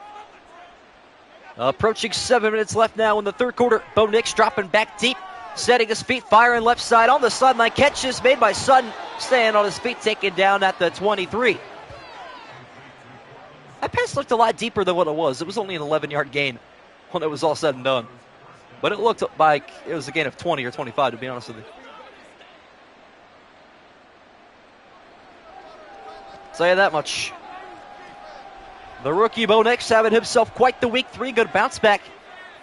Approaching 7 minutes left now in the third quarter. Bo Nix dropping back deep, setting his feet, firing left side on the sideline. Catch is made by Sutton, staying on his feet, taken down at the 23. That pass looked a lot deeper than what it was. It was only an 11-yard gain when it was all said and done. But it looked like it was a gain of 20 or 25, to be honest with you. Tell you that much. The rookie Bo Nix having himself quite the week 3. Good bounce back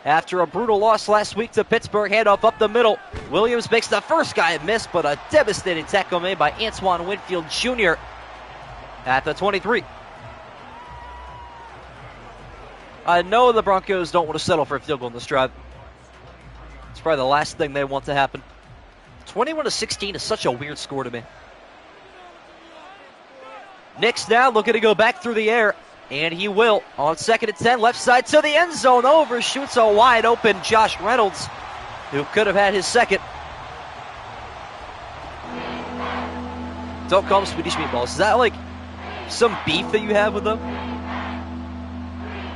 after a brutal loss last week to Pittsburgh. Handoff up the middle. Williams makes the first guy miss, but a devastating tackle made by Antoine Winfield Jr. at the 23. I know the Broncos don't want to settle for a field goal in this drive. It's probably the last thing they want to happen. 21-16 is such a weird score to me. Nix now looking to go back through the air. And he will on 2nd and 10, left side to the end zone. Overshoots a wide open Josh Reynolds, who could have had his second. Don't call them Swedish meatballs. Is that like some beef that you have with them?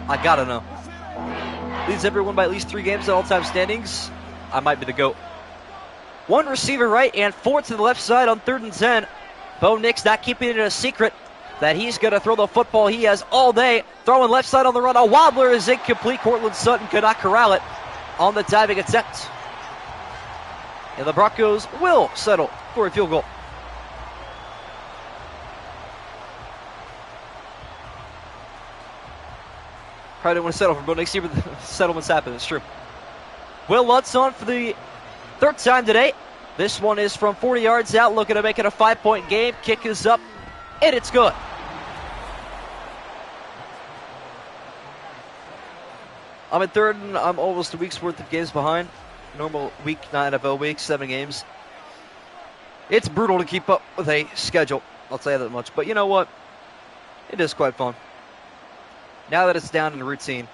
I gotta know. Leads everyone by at least 3 games at all-time standings. I might be the GOAT. 1 receiver right and 4 to the left side on 3rd and 10. Bo Nix not keeping it a secret that he's going to throw the football he has all day. Throwing left side on the run. A wobbler is incomplete. Cortland Sutton could not corral it on the diving attempt. And the Broncos will settle for a field goal. Probably didn't want to settle for Bo Nix here, but the settlements happen. It's true. Will Lutz on for the 3rd time today. This one is from 40 yards out, looking to make it a 5-point game. Kick is up, and it's good. I'm in 3rd, and I'm almost a week's worth of games behind. Normal week, not NFL week, 7 games. It's brutal to keep up with a schedule, I'll tell you that much. But you know what? It is quite fun. Now that it's down in the routine,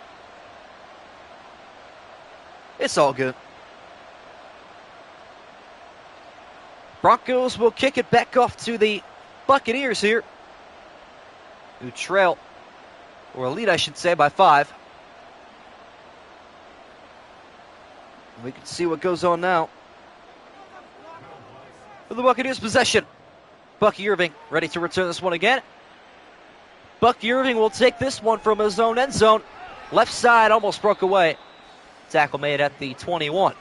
it's all good. Broncos will kick it back off to the Buccaneers here, who trail, or lead I should say, by 5. We can see what goes on now. For the Buccaneers possession. Bucky Irving ready to return this one again. Bucky Irving will take this one from his own end zone. Left side almost broke away. Tackle made at the 21.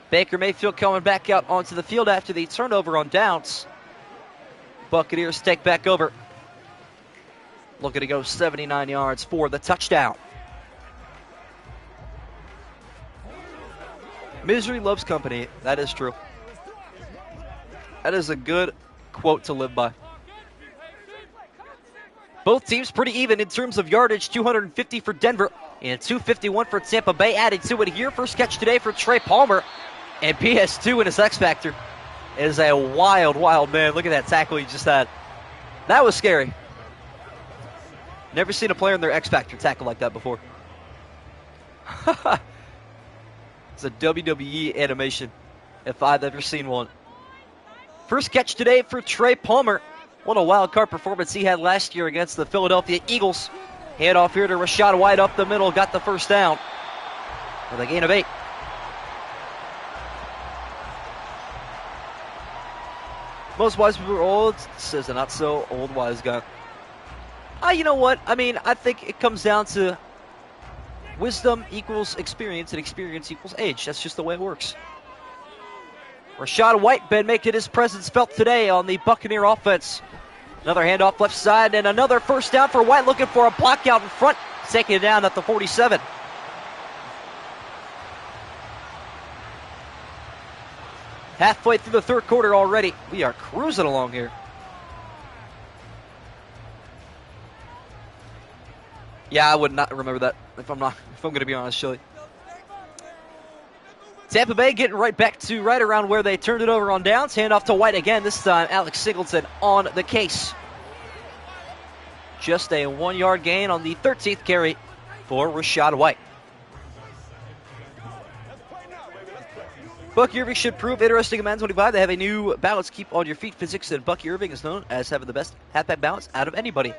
Baker Mayfield coming back out onto the field after the turnover on downs. Buccaneers take back over. Looking to go 79 yards for the touchdown. Misery loves company. That is true. That is a good quote to live by. Both teams pretty even in terms of yardage. 250 for Denver and 251 for Tampa Bay. Added to it here. First catch today for Trey Palmer. And PS2 in his X Factor is a wild, wild man. Look at that tackle he just had. That was scary. Never seen a player in their X Factor tackle like that before. It's a WWE animation if I've ever seen one. First catch today for Trey Palmer. What a wild card performance he had last year against the Philadelphia Eagles. Hand off here to Rachaad White up the middle. Got the first down with a gain of 8. Most wise people are old, says a not so old wise guy. You know what? I mean, I think it comes down to wisdom equals experience, and experience equals age. That's just the way it works. Rachaad White been making his presence felt today on the Buccaneer offense. Another handoff left side, and another first down for White, looking for a block out in front. Taking it down at the 47. Halfway through the third quarter already. We are cruising along here. Yeah, I would not remember that if I'm going to be honest, Chili. Tampa Bay getting right back to right around where they turned it over on downs. Hand off to White again. This time, Alex Singleton on the case. Just a 1-yard gain on the 13th carry for Rachaad White. Bucky Irving should prove interesting in Madden 25. They have a new balance, keep on your feet physics, and Bucky Irving is known as having the best halfback balance out of anybody.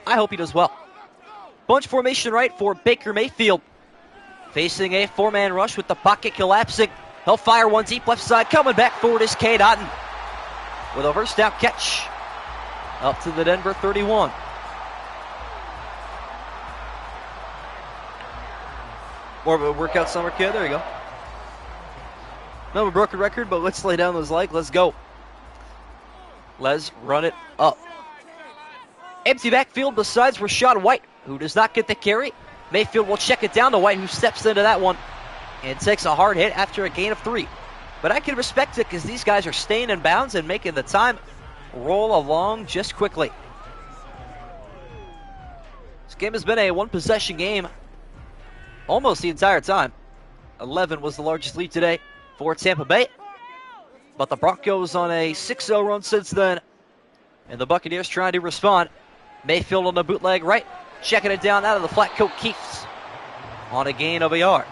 I hope he does well. Bunch formation right for Baker Mayfield. Facing a 4-man rush with the pocket collapsing. He'll fire one deep left side. Coming back forward is Cade Otton with a first down catch up to the Denver 31. More of a workout summer kid. There you go. No, a broken record, but let's lay down those legs. Let's go. Let's run it up. Empty backfield besides Rachaad White, who does not get the carry. Mayfield will check it down to White, who steps into that one and takes a hard hit after a gain of 3. But I can respect it because these guys are staying in bounds and making the time roll along just quickly. This game has been a one-possession game almost the entire time. 11 was the largest lead today for Tampa Bay. But the Broncos on a 6-0 run since then. And the Buccaneers trying to respond. Mayfield on the bootleg right. Checking it down out of the flat coat Keefs on a gain of a yard.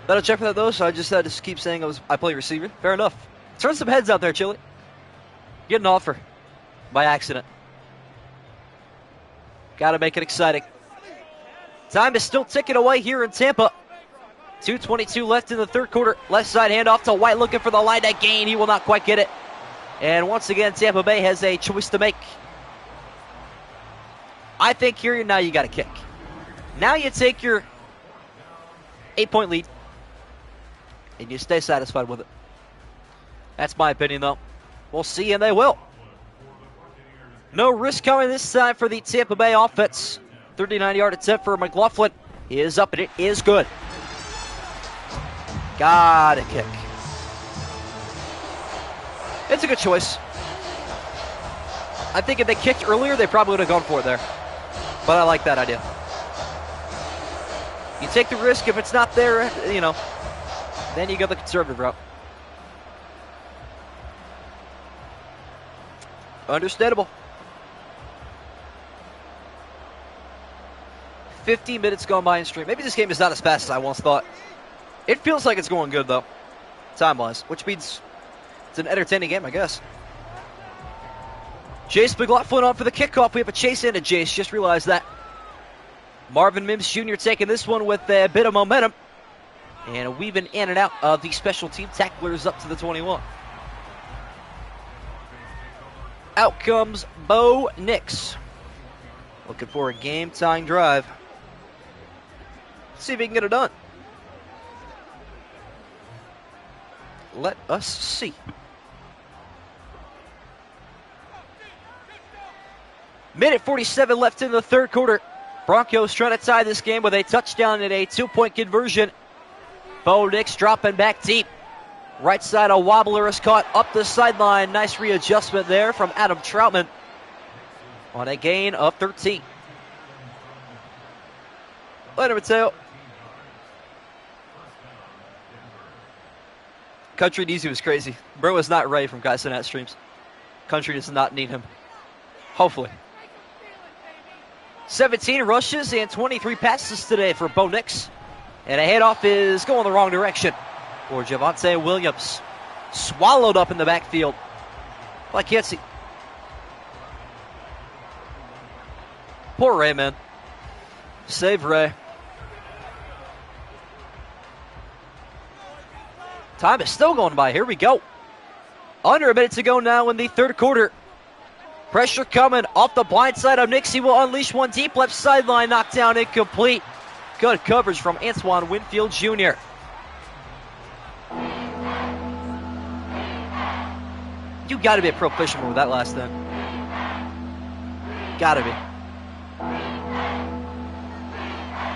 That'll check for that though, so I just had to keep saying I play receiver. Fair enough. Turn some heads out there, Chili. Get an offer by accident. Gotta make it exciting. Time is still ticking away here in Tampa. 2:22 left in the third quarter. Left side handoff to White, looking for the line that gain. He will not quite get it. And once again, Tampa Bay has a choice to make. I think here now you got to kick. Now you take your 8-point lead and you stay satisfied with it. That's my opinion, though. We'll see, and they will. No risk coming this time for the Tampa Bay offense. 39-yard attempt for McLaughlin is up, and it is good. Got a kick. It's a good choice. I think if they kicked earlier, they probably would have gone for it there. But I like that idea. You take the risk. If it's not there, you know, then you go the conservative route. Understandable. 15 minutes gone by in stream. Maybe this game is not as fast as I once thought. It feels like it's going good, though, time-wise, which means it's an entertaining game, I guess. Jace McLaughlin on for the kickoff. We have a chase and a Jace. Just realized that. Marvin Mims Jr. taking this one with a bit of momentum. And weaving in and out of the special team tacklers up to the 21. Out comes Bo Nix. Looking for a game-tying drive. Let's see if he can get it done. Let us see. Minute 47 left in the third quarter. Broncos trying to tie this game with a touchdown and a 2-point conversion. Bo Nix dropping back deep. Right side, a wobbler is caught up the sideline. Nice readjustment there from Adam Troutman on a gain of 13. Later, Mateo. Country Deezy was crazy. Bro is not ready from Guys and At Streams. Country does not need him. Hopefully. 17 rushes and 23 passes today for Bo Nix. And a handoff is going the wrong direction for Javonte Williams. Swallowed up in the backfield. Well, I can't see. Poor Ray, man. Save Ray. Time is still going by. Here we go. Under a minute to go now in the third quarter. Pressure coming off the blind side of Nix. He will unleash one deep left sideline. Knocked down, incomplete. Good coverage from Antoine Winfield Jr. You got to be a pro fisherman with that last then. Got to be.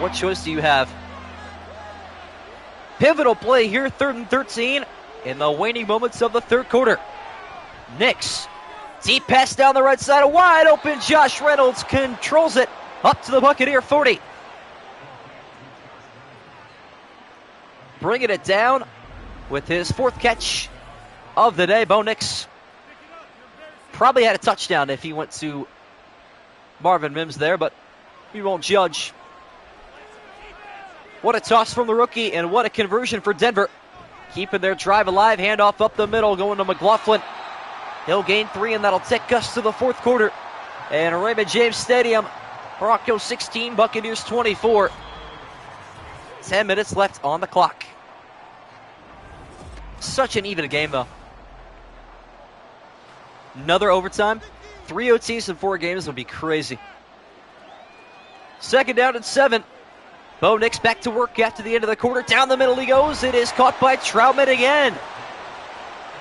What choice do you have? Pivotal play here, 3rd and 13 in the waning moments of the third quarter. Nix, deep pass down the right side, a wide open Josh Reynolds controls it up to the Buccaneer 40. Bringing it down with his 4th catch of the day. Bo Nix probably had a touchdown if he went to Marvin Mims there, but we won't judge. What a toss from the rookie, and what a conversion for Denver. Keeping their drive alive, handoff up the middle, going to McLaughlin. He'll gain 3, and that'll take us to the fourth quarter. And Raymond James Stadium, Broncos 16, Buccaneers 24. 10 minutes left on the clock. Such an even game, though. Another overtime. 3 OTs in 4 games would be crazy. 2nd down and 7. Bo Nix back to work after the end of the quarter. Down the middle he goes. It is caught by Troutman again.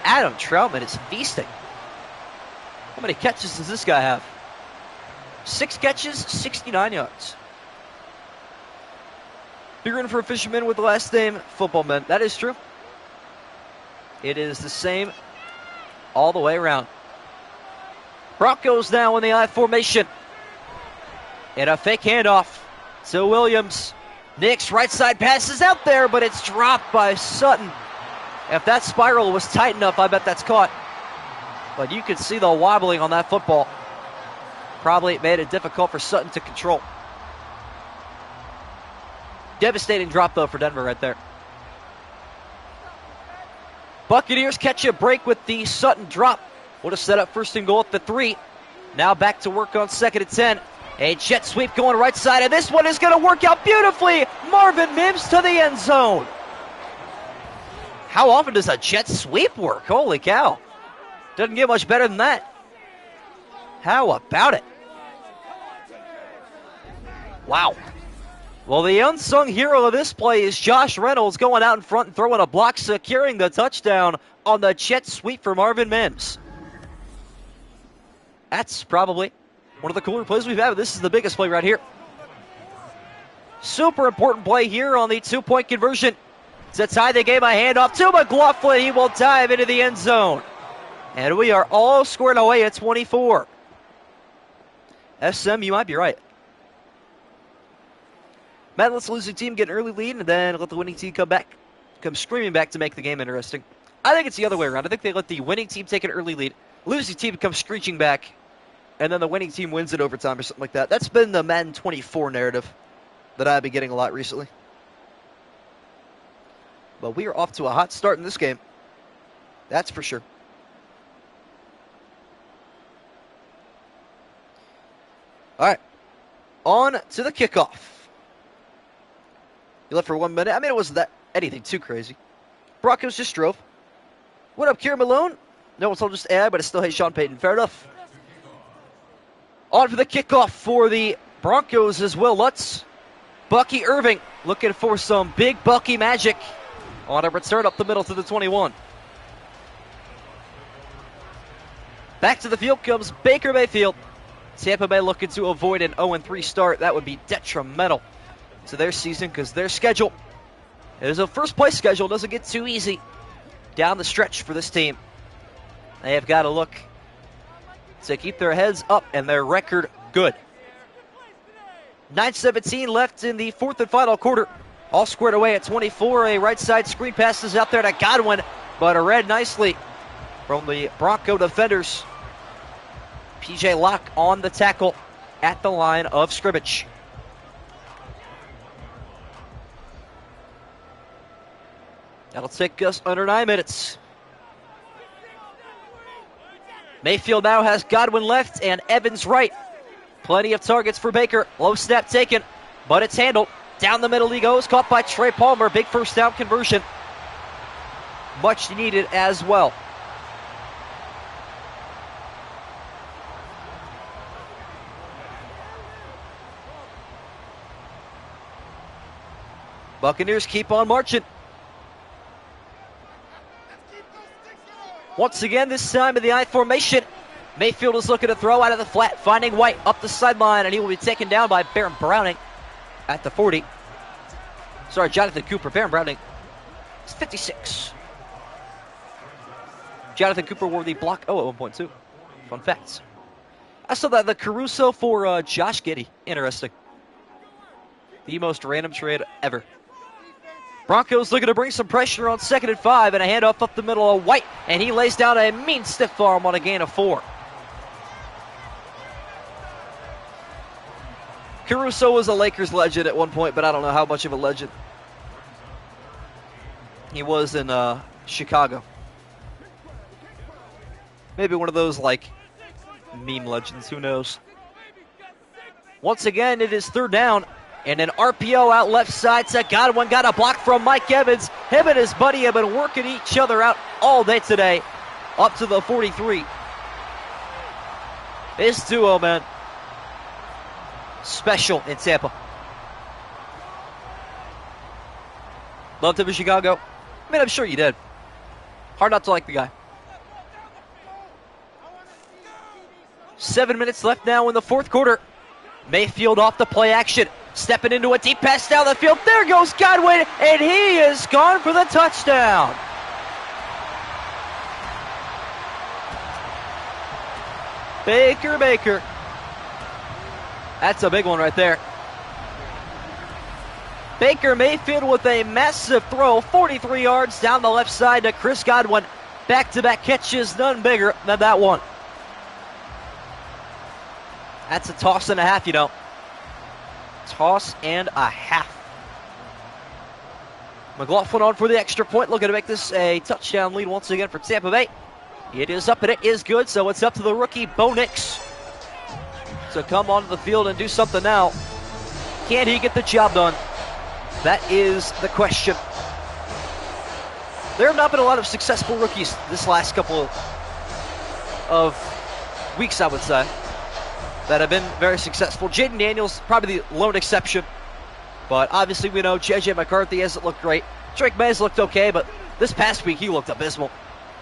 Adam Troutman is feasting. How many catches does this guy have? 6 catches, 69 yards. Bigger in for a fisherman with the last name Footballman. That is true. It is the same all the way around. Broncos now in the I formation. And a fake handoff to Williams. Nix, right side passes out there, but it's dropped by Sutton. If that spiral was tight enough, I bet that's caught. But you could see the wobbling on that football. Probably made it difficult for Sutton to control. Devastating drop, though, for Denver right there. Buccaneers catch a break with the Sutton drop. Would have set up 1st and goal at the 3. Now back to work on 2nd and 10. A jet sweep going right side, and this one is going to work out beautifully. Marvin Mims to the end zone. How often does a jet sweep work? Holy cow. Doesn't get much better than that. How about it? Wow. Well, the unsung hero of this play is Josh Reynolds going out in front and throwing a block, securing the touchdown on the jet sweep for Marvin Mims. That's probably one of the cooler plays we've had. This is the biggest play right here. Super important play here on the 2-point conversion. To tie the game, a handoff to McLaughlin. He will dive into the end zone. And we are all squared away at 24. SM, you might be right. Matt, let's the losing team get an early lead and then let the winning team come screaming back to make the game interesting. I think it's the other way around. I think they let the winning team take an early lead, losing team comes screeching back, and then the winning team wins it overtime or something like that. That's been the Madden 24 narrative that I've been getting a lot recently. But we are off to a hot start in this game. That's for sure. All right. On to the kickoff. You left for 1 minute. I mean, it wasn't that anything too crazy. Broncos just drove. What up, Kieran Malone? No one told us to add, but I still hate Sean Payton. Fair enough. On for the kickoff for the Broncos is Will Lutz. Bucky Irving looking for some big Bucky magic on a return up the middle to the 21. Back to the field comes Baker Mayfield. Tampa Bay looking to avoid an 0-3 start. That would be detrimental to their season because their schedule is a first-place schedule. Doesn't get too easy down the stretch for this team. They have got to look to keep their heads up and their record good. 9:17 left in the fourth and final quarter. All squared away at 24. A right side screen pass is out there to Godwin, but read nicely from the Bronco defenders. PJ Locke on the tackle at the line of scrimmage. That'll take us under 9 minutes. Mayfield now has Godwin left and Evans right. Plenty of targets for Baker. Low snap taken, but it's handled. Down the middle he goes, caught by Trey Palmer. Big first down conversion. Much needed as well. Buccaneers keep on marching. Once again, this time in the I formation. Mayfield is looking to throw out of the flat, finding White up the sideline, and he will be taken down by Baron Browning at the 40. Sorry, Jonathan Cooper. Baron Browning is 56. Jonathan Cooper wore the block at 1.2. Fun facts. I saw that the Caruso for Josh Giddey. Interesting. The most random trade ever. Broncos looking to bring some pressure on 2nd and 5, and a handoff up the middle of White, and he lays down a mean stiff arm on a gain of 4. Caruso was a Lakers legend at one point, but I don't know how much of a legend he was in Chicago. Maybe one of those, like, meme legends, who knows. Once again, it is 3rd down. And an RPO out left side to Godwin. Got a block from Mike Evans. Him and his buddy have been working each other out all day today. Up to the 43. This duo, man. Special in Tampa. Loved him in Chicago. I mean, I'm sure you did. Hard not to like the guy. 7 minutes left now in the fourth quarter. Mayfield off the play action. Stepping into a deep pass down the field. There goes Godwin, and he is gone for the touchdown. Baker. That's a big one right there. Baker Mayfield with a massive throw, 43 yards down the left side to Chris Godwin. Back-to-back catches, none bigger than that one. That's a toss and a half, you know. Toss and a half. McLaughlin on for the extra point, looking to make this a touchdown lead once again for Tampa Bay. It is up and it is good, so it's up to the rookie Bo Nix to come onto the field and do something now. Can he get the job done? That is the question. There have not been a lot of successful rookies this last couple of weeks, I would say, that have been very successful. Jaden Daniels, probably the lone exception. But obviously we know J.J. McCarthy hasn't looked great. Drake Mays looked okay, but this past week he looked abysmal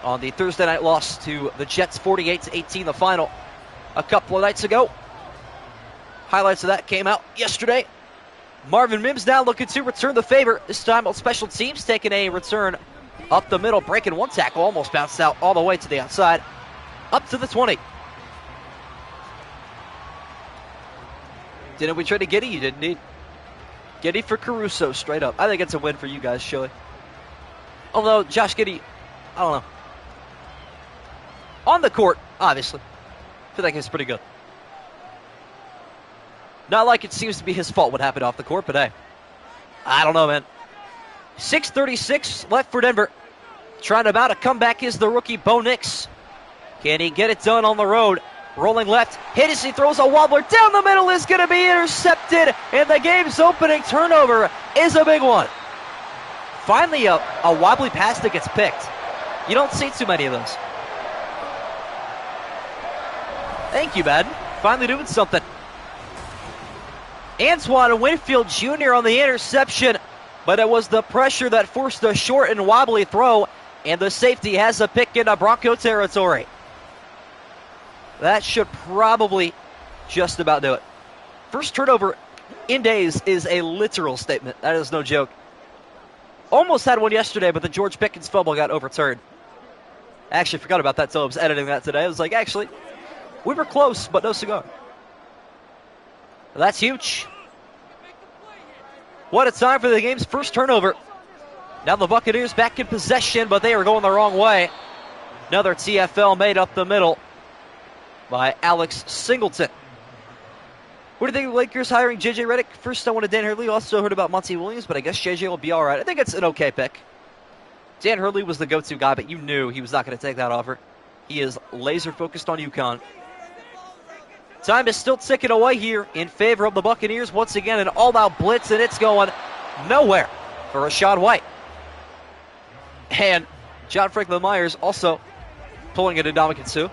on the Thursday night loss to the Jets, 48-18, the final a couple of nights ago. Highlights of that came out yesterday. Marvin Mims now looking to return the favor. This time on special teams, taking a return up the middle, breaking one tackle, almost bounced out all the way to the outside, up to the 20. Didn't we trade to Giddey? You didn't need Giddey for Caruso, straight up. I think it's a win for you guys, Chili. Although, Josh Giddey, I don't know. On the court, obviously, I feel like he's pretty good. Not like it seems to be his fault what happened off the court, but hey, I don't know, man. 6:36 left for Denver. Trying to mount a comeback is the rookie Bo Nix. Can he get it done on the road? Rolling left, hit as he throws a wobbler down the middle, is going to be intercepted, and the game's opening turnover is a big one. finally a wobbly pass that gets picked. You don't see too many of those. Thank you, Madden. Finally doing something. Antoine Winfield Jr. on the interception, but it was the pressure that forced a short and wobbly throw, and the safety has a pick into Bronco territory. That should probably just about do it. First turnover in days is a literal statement. That is no joke. Almost had one yesterday, but the George Pickens fumble got overturned. I actually forgot about that until I was editing that today. I was like, actually, we were close, but no cigar. That's huge. What a time for the game's first turnover. Now the Buccaneers back in possession, but they are going the wrong way. Another TFL made up the middle by Alex Singleton. What do you think of the Lakers hiring J.J. Redick? First, I wanted Dan Hurley. Also heard about Monty Williams, but I guess J.J. will be all right. I think it's an okay pick. Dan Hurley was the go-to guy, but you knew he was not going to take that offer. He is laser-focused on UConn. Time is still ticking away here in favor of the Buccaneers. Once again, an all-out blitz, and it's going nowhere for Rashad White. And John Franklin Myers also pulling it in Ndamukong Suh.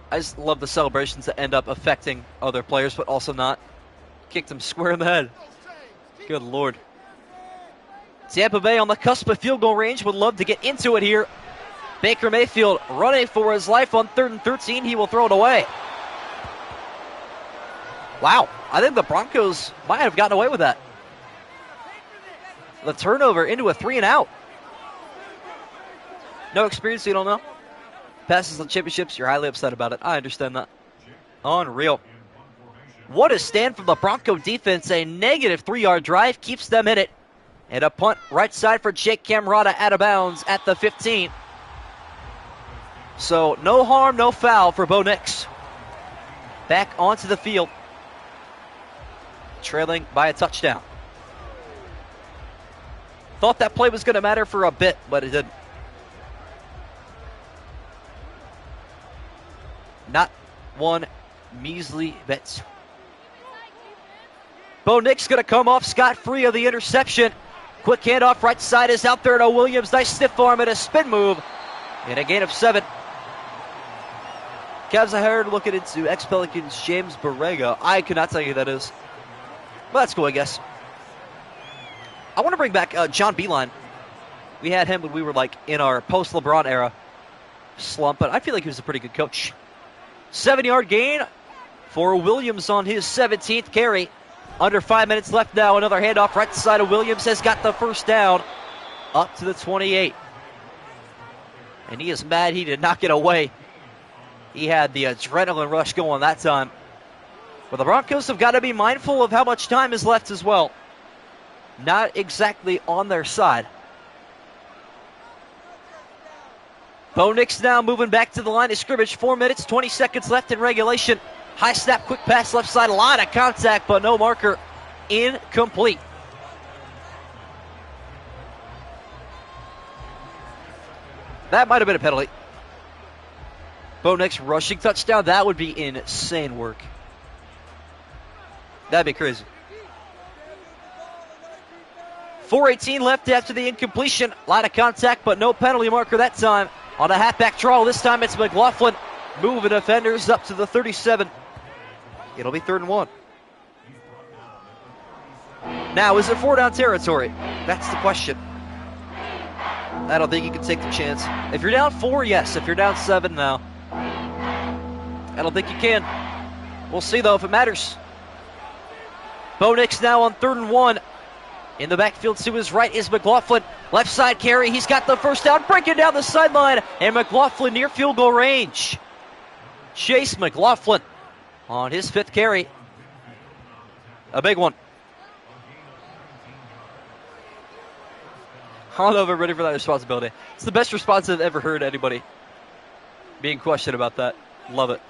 I just love the celebrations that end up affecting other players, but also not. Kicked him square in the head. Good Lord. Tampa Bay on the cusp of field goal range. Would love to get into it here. Baker Mayfield running for his life on 3rd and 13. He will throw it away. Wow. I think the Broncos might have gotten away with that. The turnover into a 3-and-out. No experience, you don't know. Passes on championships, you're highly upset about it. I understand that. Unreal. What a stand from the Bronco defense. A negative 3-yard drive keeps them in it. And a punt right side for Jake Camrata out of bounds at the 15. So no harm, no foul for Bo Nix. Back onto the field. Trailing by a touchdown. Thought that play was going to matter for a bit, but it didn't. Not one measly bit. Bo Nix going to come off scot-free of the interception. Quick handoff, right side is out there to Williams. Nice stiff arm and a spin move. And a gain of 7. Cavs I heard looking into ex-Pelicans James Borrega. I could not tell you who that is. But that's cool, I guess. I want to bring back John Beilein. We had him when we were like in our post-LeBron era slump, but I feel like he was a pretty good coach. 7-yard gain for Williams on his 17th carry. Under 5 minutes left now. Another handoff right side of Williams has got the first down up to the 28. And he is mad he did not get away. He had the adrenaline rush going that time. But the Broncos have got to be mindful of how much time is left as well. Not exactly on their side. Bo Nix now moving back to the line of scrimmage. 4 minutes, 20 seconds left in regulation. High snap, quick pass left side. A lot of contact, but no marker. Incomplete. That might have been a penalty. Bo Nix rushing touchdown. That would be insane work. That'd be crazy. 4:18 left after the incompletion. A lot of contact, but no penalty marker that time. On a halfback draw, this time it's McLaughlin moving defenders up to the 37. It'll be 3rd and 1. Now, is it 4-down territory? That's the question. I don't think you can take the chance. If you're down 4, yes. If you're down 7, no. I don't think you can. We'll see, though, if it matters. Bo Nix now on 3rd and 1. In the backfield to his right is McLaughlin. Left side carry. He's got the first down. Breaking down the sideline. And McLaughlin near field goal range. Chase McLaughlin on his 5th carry. A big one. I don't know if I'm ready for that responsibility. It's the best response I've ever heard anybody being questioned about that. Love it.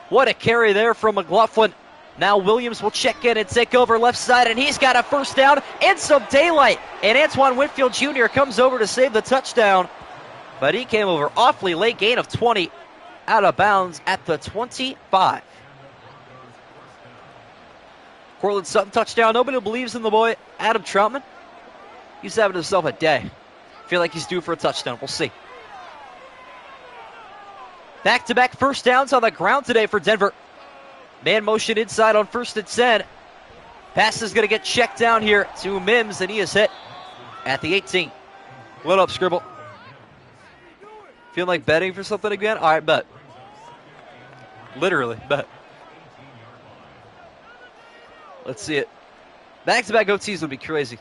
What a carry there from McLaughlin. Now Williams will check in and take over left side, and he's got a first down and some daylight. And Antoine Winfield Jr. comes over to save the touchdown. But he came over awfully late, gain of 20, out of bounds at the 25. Cortland Sutton touchdown. Nobody believes in the boy, Adam Troutman. He's having himself a day. Feel like he's due for a touchdown. We'll see. Back-to-back first downs on the ground today for Denver. Man motion inside on 1st and 10. Pass is going to get checked down here to Mims, and he is hit at the 18. What up, Scribble? Feeling like betting for something again? All right, bet. Literally, bet. Let's see it. Back-to-back OTs would be crazy.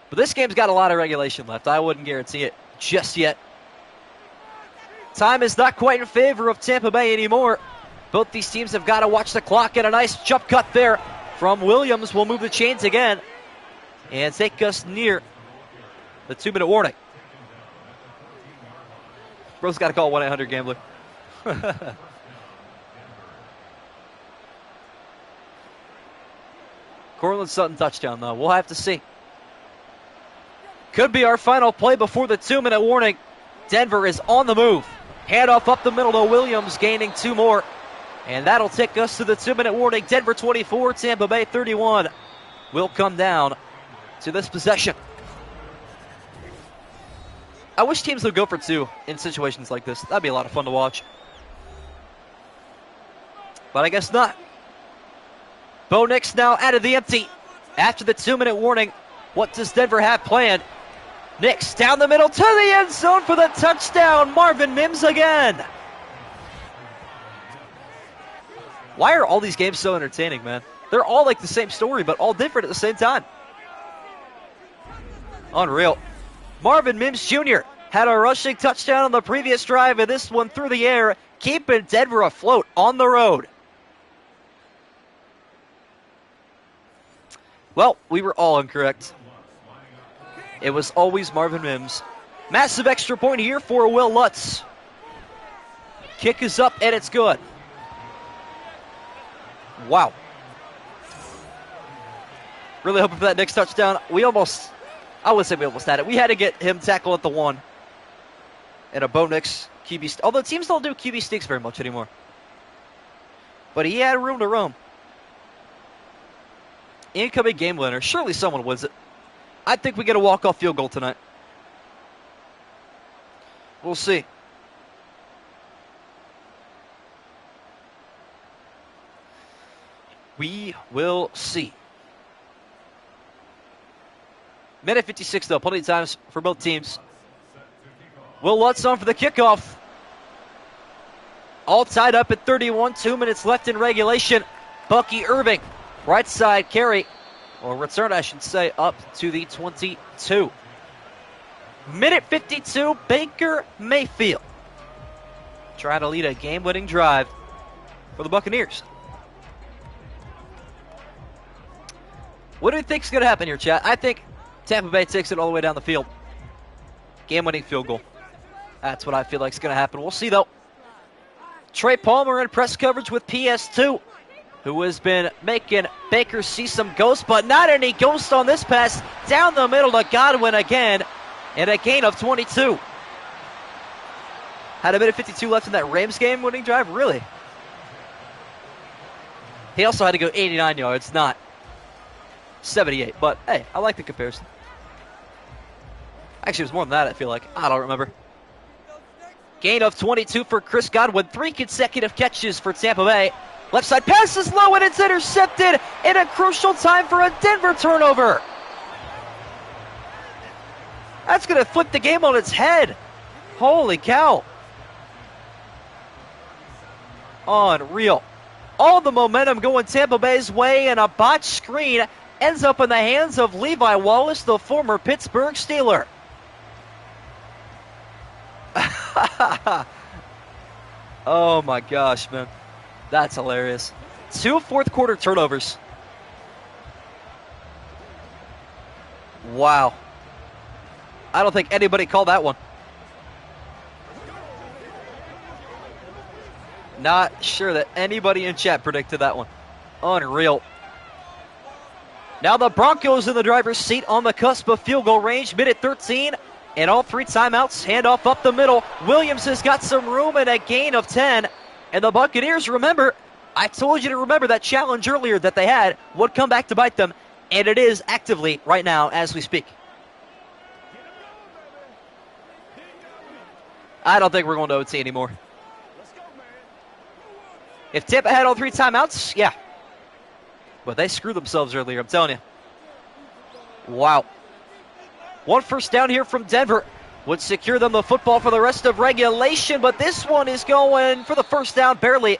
But this game's got a lot of regulation left. I wouldn't guarantee it just yet. Time is not quite in favor of Tampa Bay anymore. Both these teams have got to watch the clock, and a nice jump cut there from Williams will move the chains again and take us near the 2-minute warning. Bro's got to call 1-800-GAMBLER. Cortland Sutton touchdown, though. We'll have to see. Could be our final play before the 2-minute warning. Denver is on the move. Handoff up the middle to Williams, gaining 2 more. And that'll take us to the 2-minute warning. Denver 24, Tampa Bay 31. Will come down to this possession. I wish teams would go for 2 in situations like this. That'd be a lot of fun to watch. But I guess not. Bo Nix now out of the empty. After the 2-minute warning, what does Denver have planned? Nix down the middle to the end zone for the touchdown. Marvin Mims again. Why are all these games so entertaining, man? They're all like the same story, but all different at the same time. Unreal. Marvin Mims Jr. had a rushing touchdown on the previous drive, and this one through the air, keeping Denver afloat on the road. Well, we were all incorrect. It was always Marvin Mims. Massive extra point here for Will Lutz. Kick is up, and it's good. Wow. Really hoping for that next touchdown. I wouldn't say we almost had it. We had to get him tackled at the 1. And a Bo Nix QB. Although teams don't do QB sneaks very much anymore. But he had room to roam. Incoming game winner. Surely someone wins it. I think we get a walk-off field goal tonight. We'll see. We will see. Minute 56, though. Plenty of times for both teams. Will Lutz on for the kickoff. All tied up at 31. 2 minutes left in regulation. Bucky Irving. Right side carry. Or return, I should say, up to the 22. Minute 52. Baker Mayfield. Trying to lead a game-winning drive for the Buccaneers. What do you think is going to happen here, chat? I think Tampa Bay takes it all the way down the field. Game-winning field goal. That's what I feel like is going to happen. We'll see, though. Trey Palmer in press coverage with PS2, who has been making Baker see some ghosts, but not any ghost on this pass. Down the middle to Godwin again, and a gain of 22. Had a minute 52 left in that Rams game-winning drive? Really? He also had to go 89 yards, not 78. But, hey, I like the comparison. Actually, it was more than that, I feel like. I don't remember. Gain of 22 for Chris Godwin. 3 consecutive catches for Tampa Bay. Left side pass is low, and it's intercepted in a crucial time for a Denver turnover. That's going to flip the game on its head. Holy cow. Unreal. All the momentum going Tampa Bay's way, and a botched screen ends up in the hands of Levi Wallace, the former Pittsburgh Steeler. Oh my gosh, man. That's hilarious. 2 fourth-quarter turnovers. Wow. I don't think anybody called that one. Not sure that anybody in chat predicted that one. Unreal. Now the Broncos in the driver's seat on the cusp of field goal range. Minute 13. And all 3 timeouts. Handoff up the middle. Williams has got some room and a gain of 10. And the Buccaneers, remember, I told you to remember that challenge earlier that they had would come back to bite them, and it is actively right now as we speak. I don't think we're going to OT anymore. If Tampa had all 3 timeouts, yeah. But they screwed themselves earlier, I'm telling you. Wow. 1 first down here from Denver would secure them the football for the rest of regulation, but this one is going for the first down barely.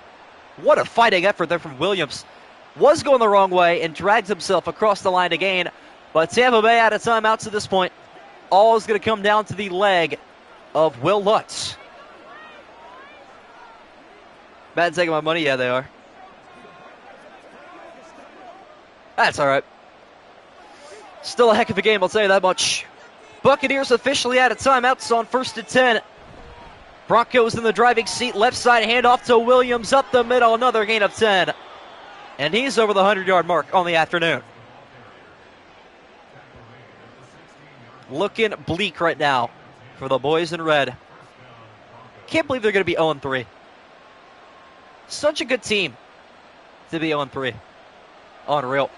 What a fighting effort there from Williams. Was going the wrong way and dragged himself across the line to gain, but Tampa Bay out of timeouts at this point. All is going to come down to the leg of Will Lutz. Madden taking my money? Yeah, they are. That's all right. Still a heck of a game, I'll tell you that much. Buccaneers officially out of timeouts on 1st and 10. Broncos in the driving seat, left side handoff to Williams up the middle, another gain of 10. And he's over the 100-yard mark on the afternoon. Looking bleak right now for the boys in red. Can't believe they're going to be 0-3. Such a good team to be 0-3. Unreal.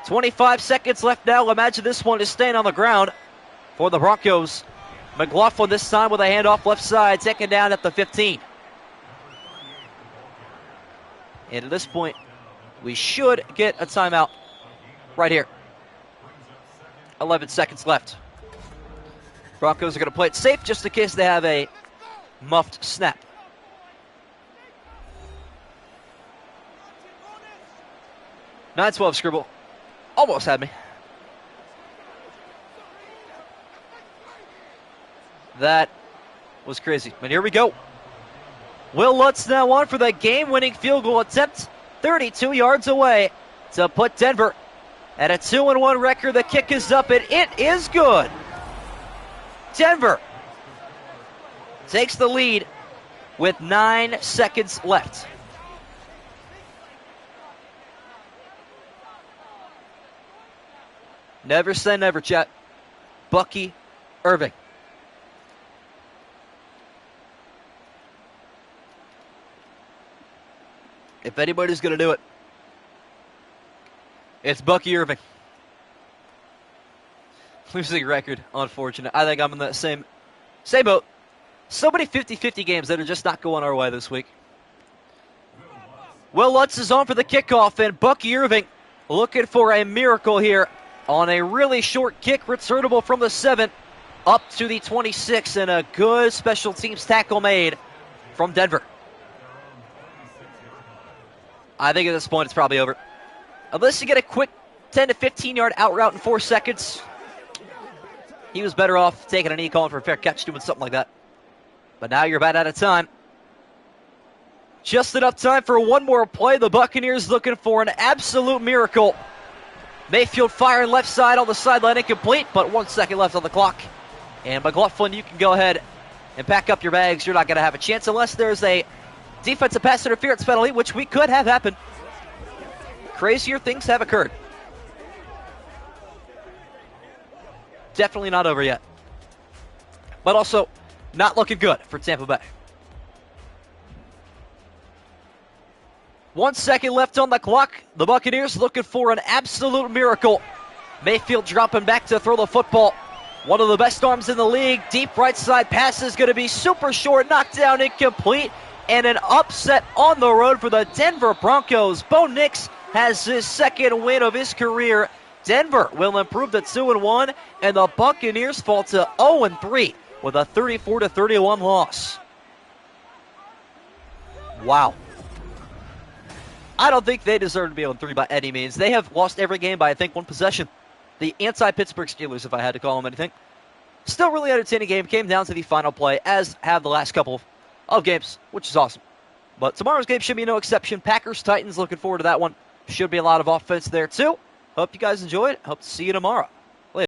25 seconds left now. Imagine this one is staying on the ground for the Broncos. McLaughlin this time with a handoff left side, taken down at the 15. And at this point, we should get a timeout right here. 11 seconds left. Broncos are going to play it safe just in case they have a muffed snap. (9-12) scribble. Almost had me. That was crazy. And here we go. Will Lutz now on for the game-winning field goal attempt. 32 yards away to put Denver at a 2-1 record. The kick is up, and it is good. Denver takes the lead with 9 seconds left. Never say never, chat. Bucky Irving. If anybody's going to do it, it's Bucky Irving. Losing record, unfortunate. I think I'm in that same boat. So many 50-50 games that are just not going our way this week. Will Lutz is on for the kickoff, and Bucky Irving looking for a miracle here on a really short kick, returnable from the 7 up to the 26, and a good special teams tackle made from Denver. I think at this point it's probably over. Unless you get a quick 10 to 15 yard out route in 4 seconds, he was better off taking a knee, calling for a fair catch, doing something like that. But now you're about out of time. Just enough time for one more play. The Buccaneers looking for an absolute miracle. Mayfield firing left side on the sideline, incomplete, but 1 second left on the clock. And McLaughlin, you can go ahead and pack up your bags. You're not going to have a chance unless there's a defensive pass interference penalty, which we could have happen. Crazier things have occurred. Definitely not over yet. But also not looking good for Tampa Bay. 1 second left on the clock. The Buccaneers looking for an absolute miracle. Mayfield dropping back to throw the football. One of the best arms in the league. Deep right side pass is going to be super short. Knocked down, incomplete. And an upset on the road for the Denver Broncos. Bo Nix has his second win of his career. Denver will improve to 2-1. And the Buccaneers fall to 0-3 with a 34-31 loss. Wow. I don't think they deserve to be 0-3 by any means. They have lost every game by, I think, 1 possession. The anti-Pittsburgh Steelers, if I had to call them anything. Still really entertaining game. Came down to the final play, as have the last couple of games, which is awesome. But tomorrow's game should be no exception. Packers-Titans, looking forward to that one. Should be a lot of offense there, too. Hope you guys enjoyed. Hope to see you tomorrow.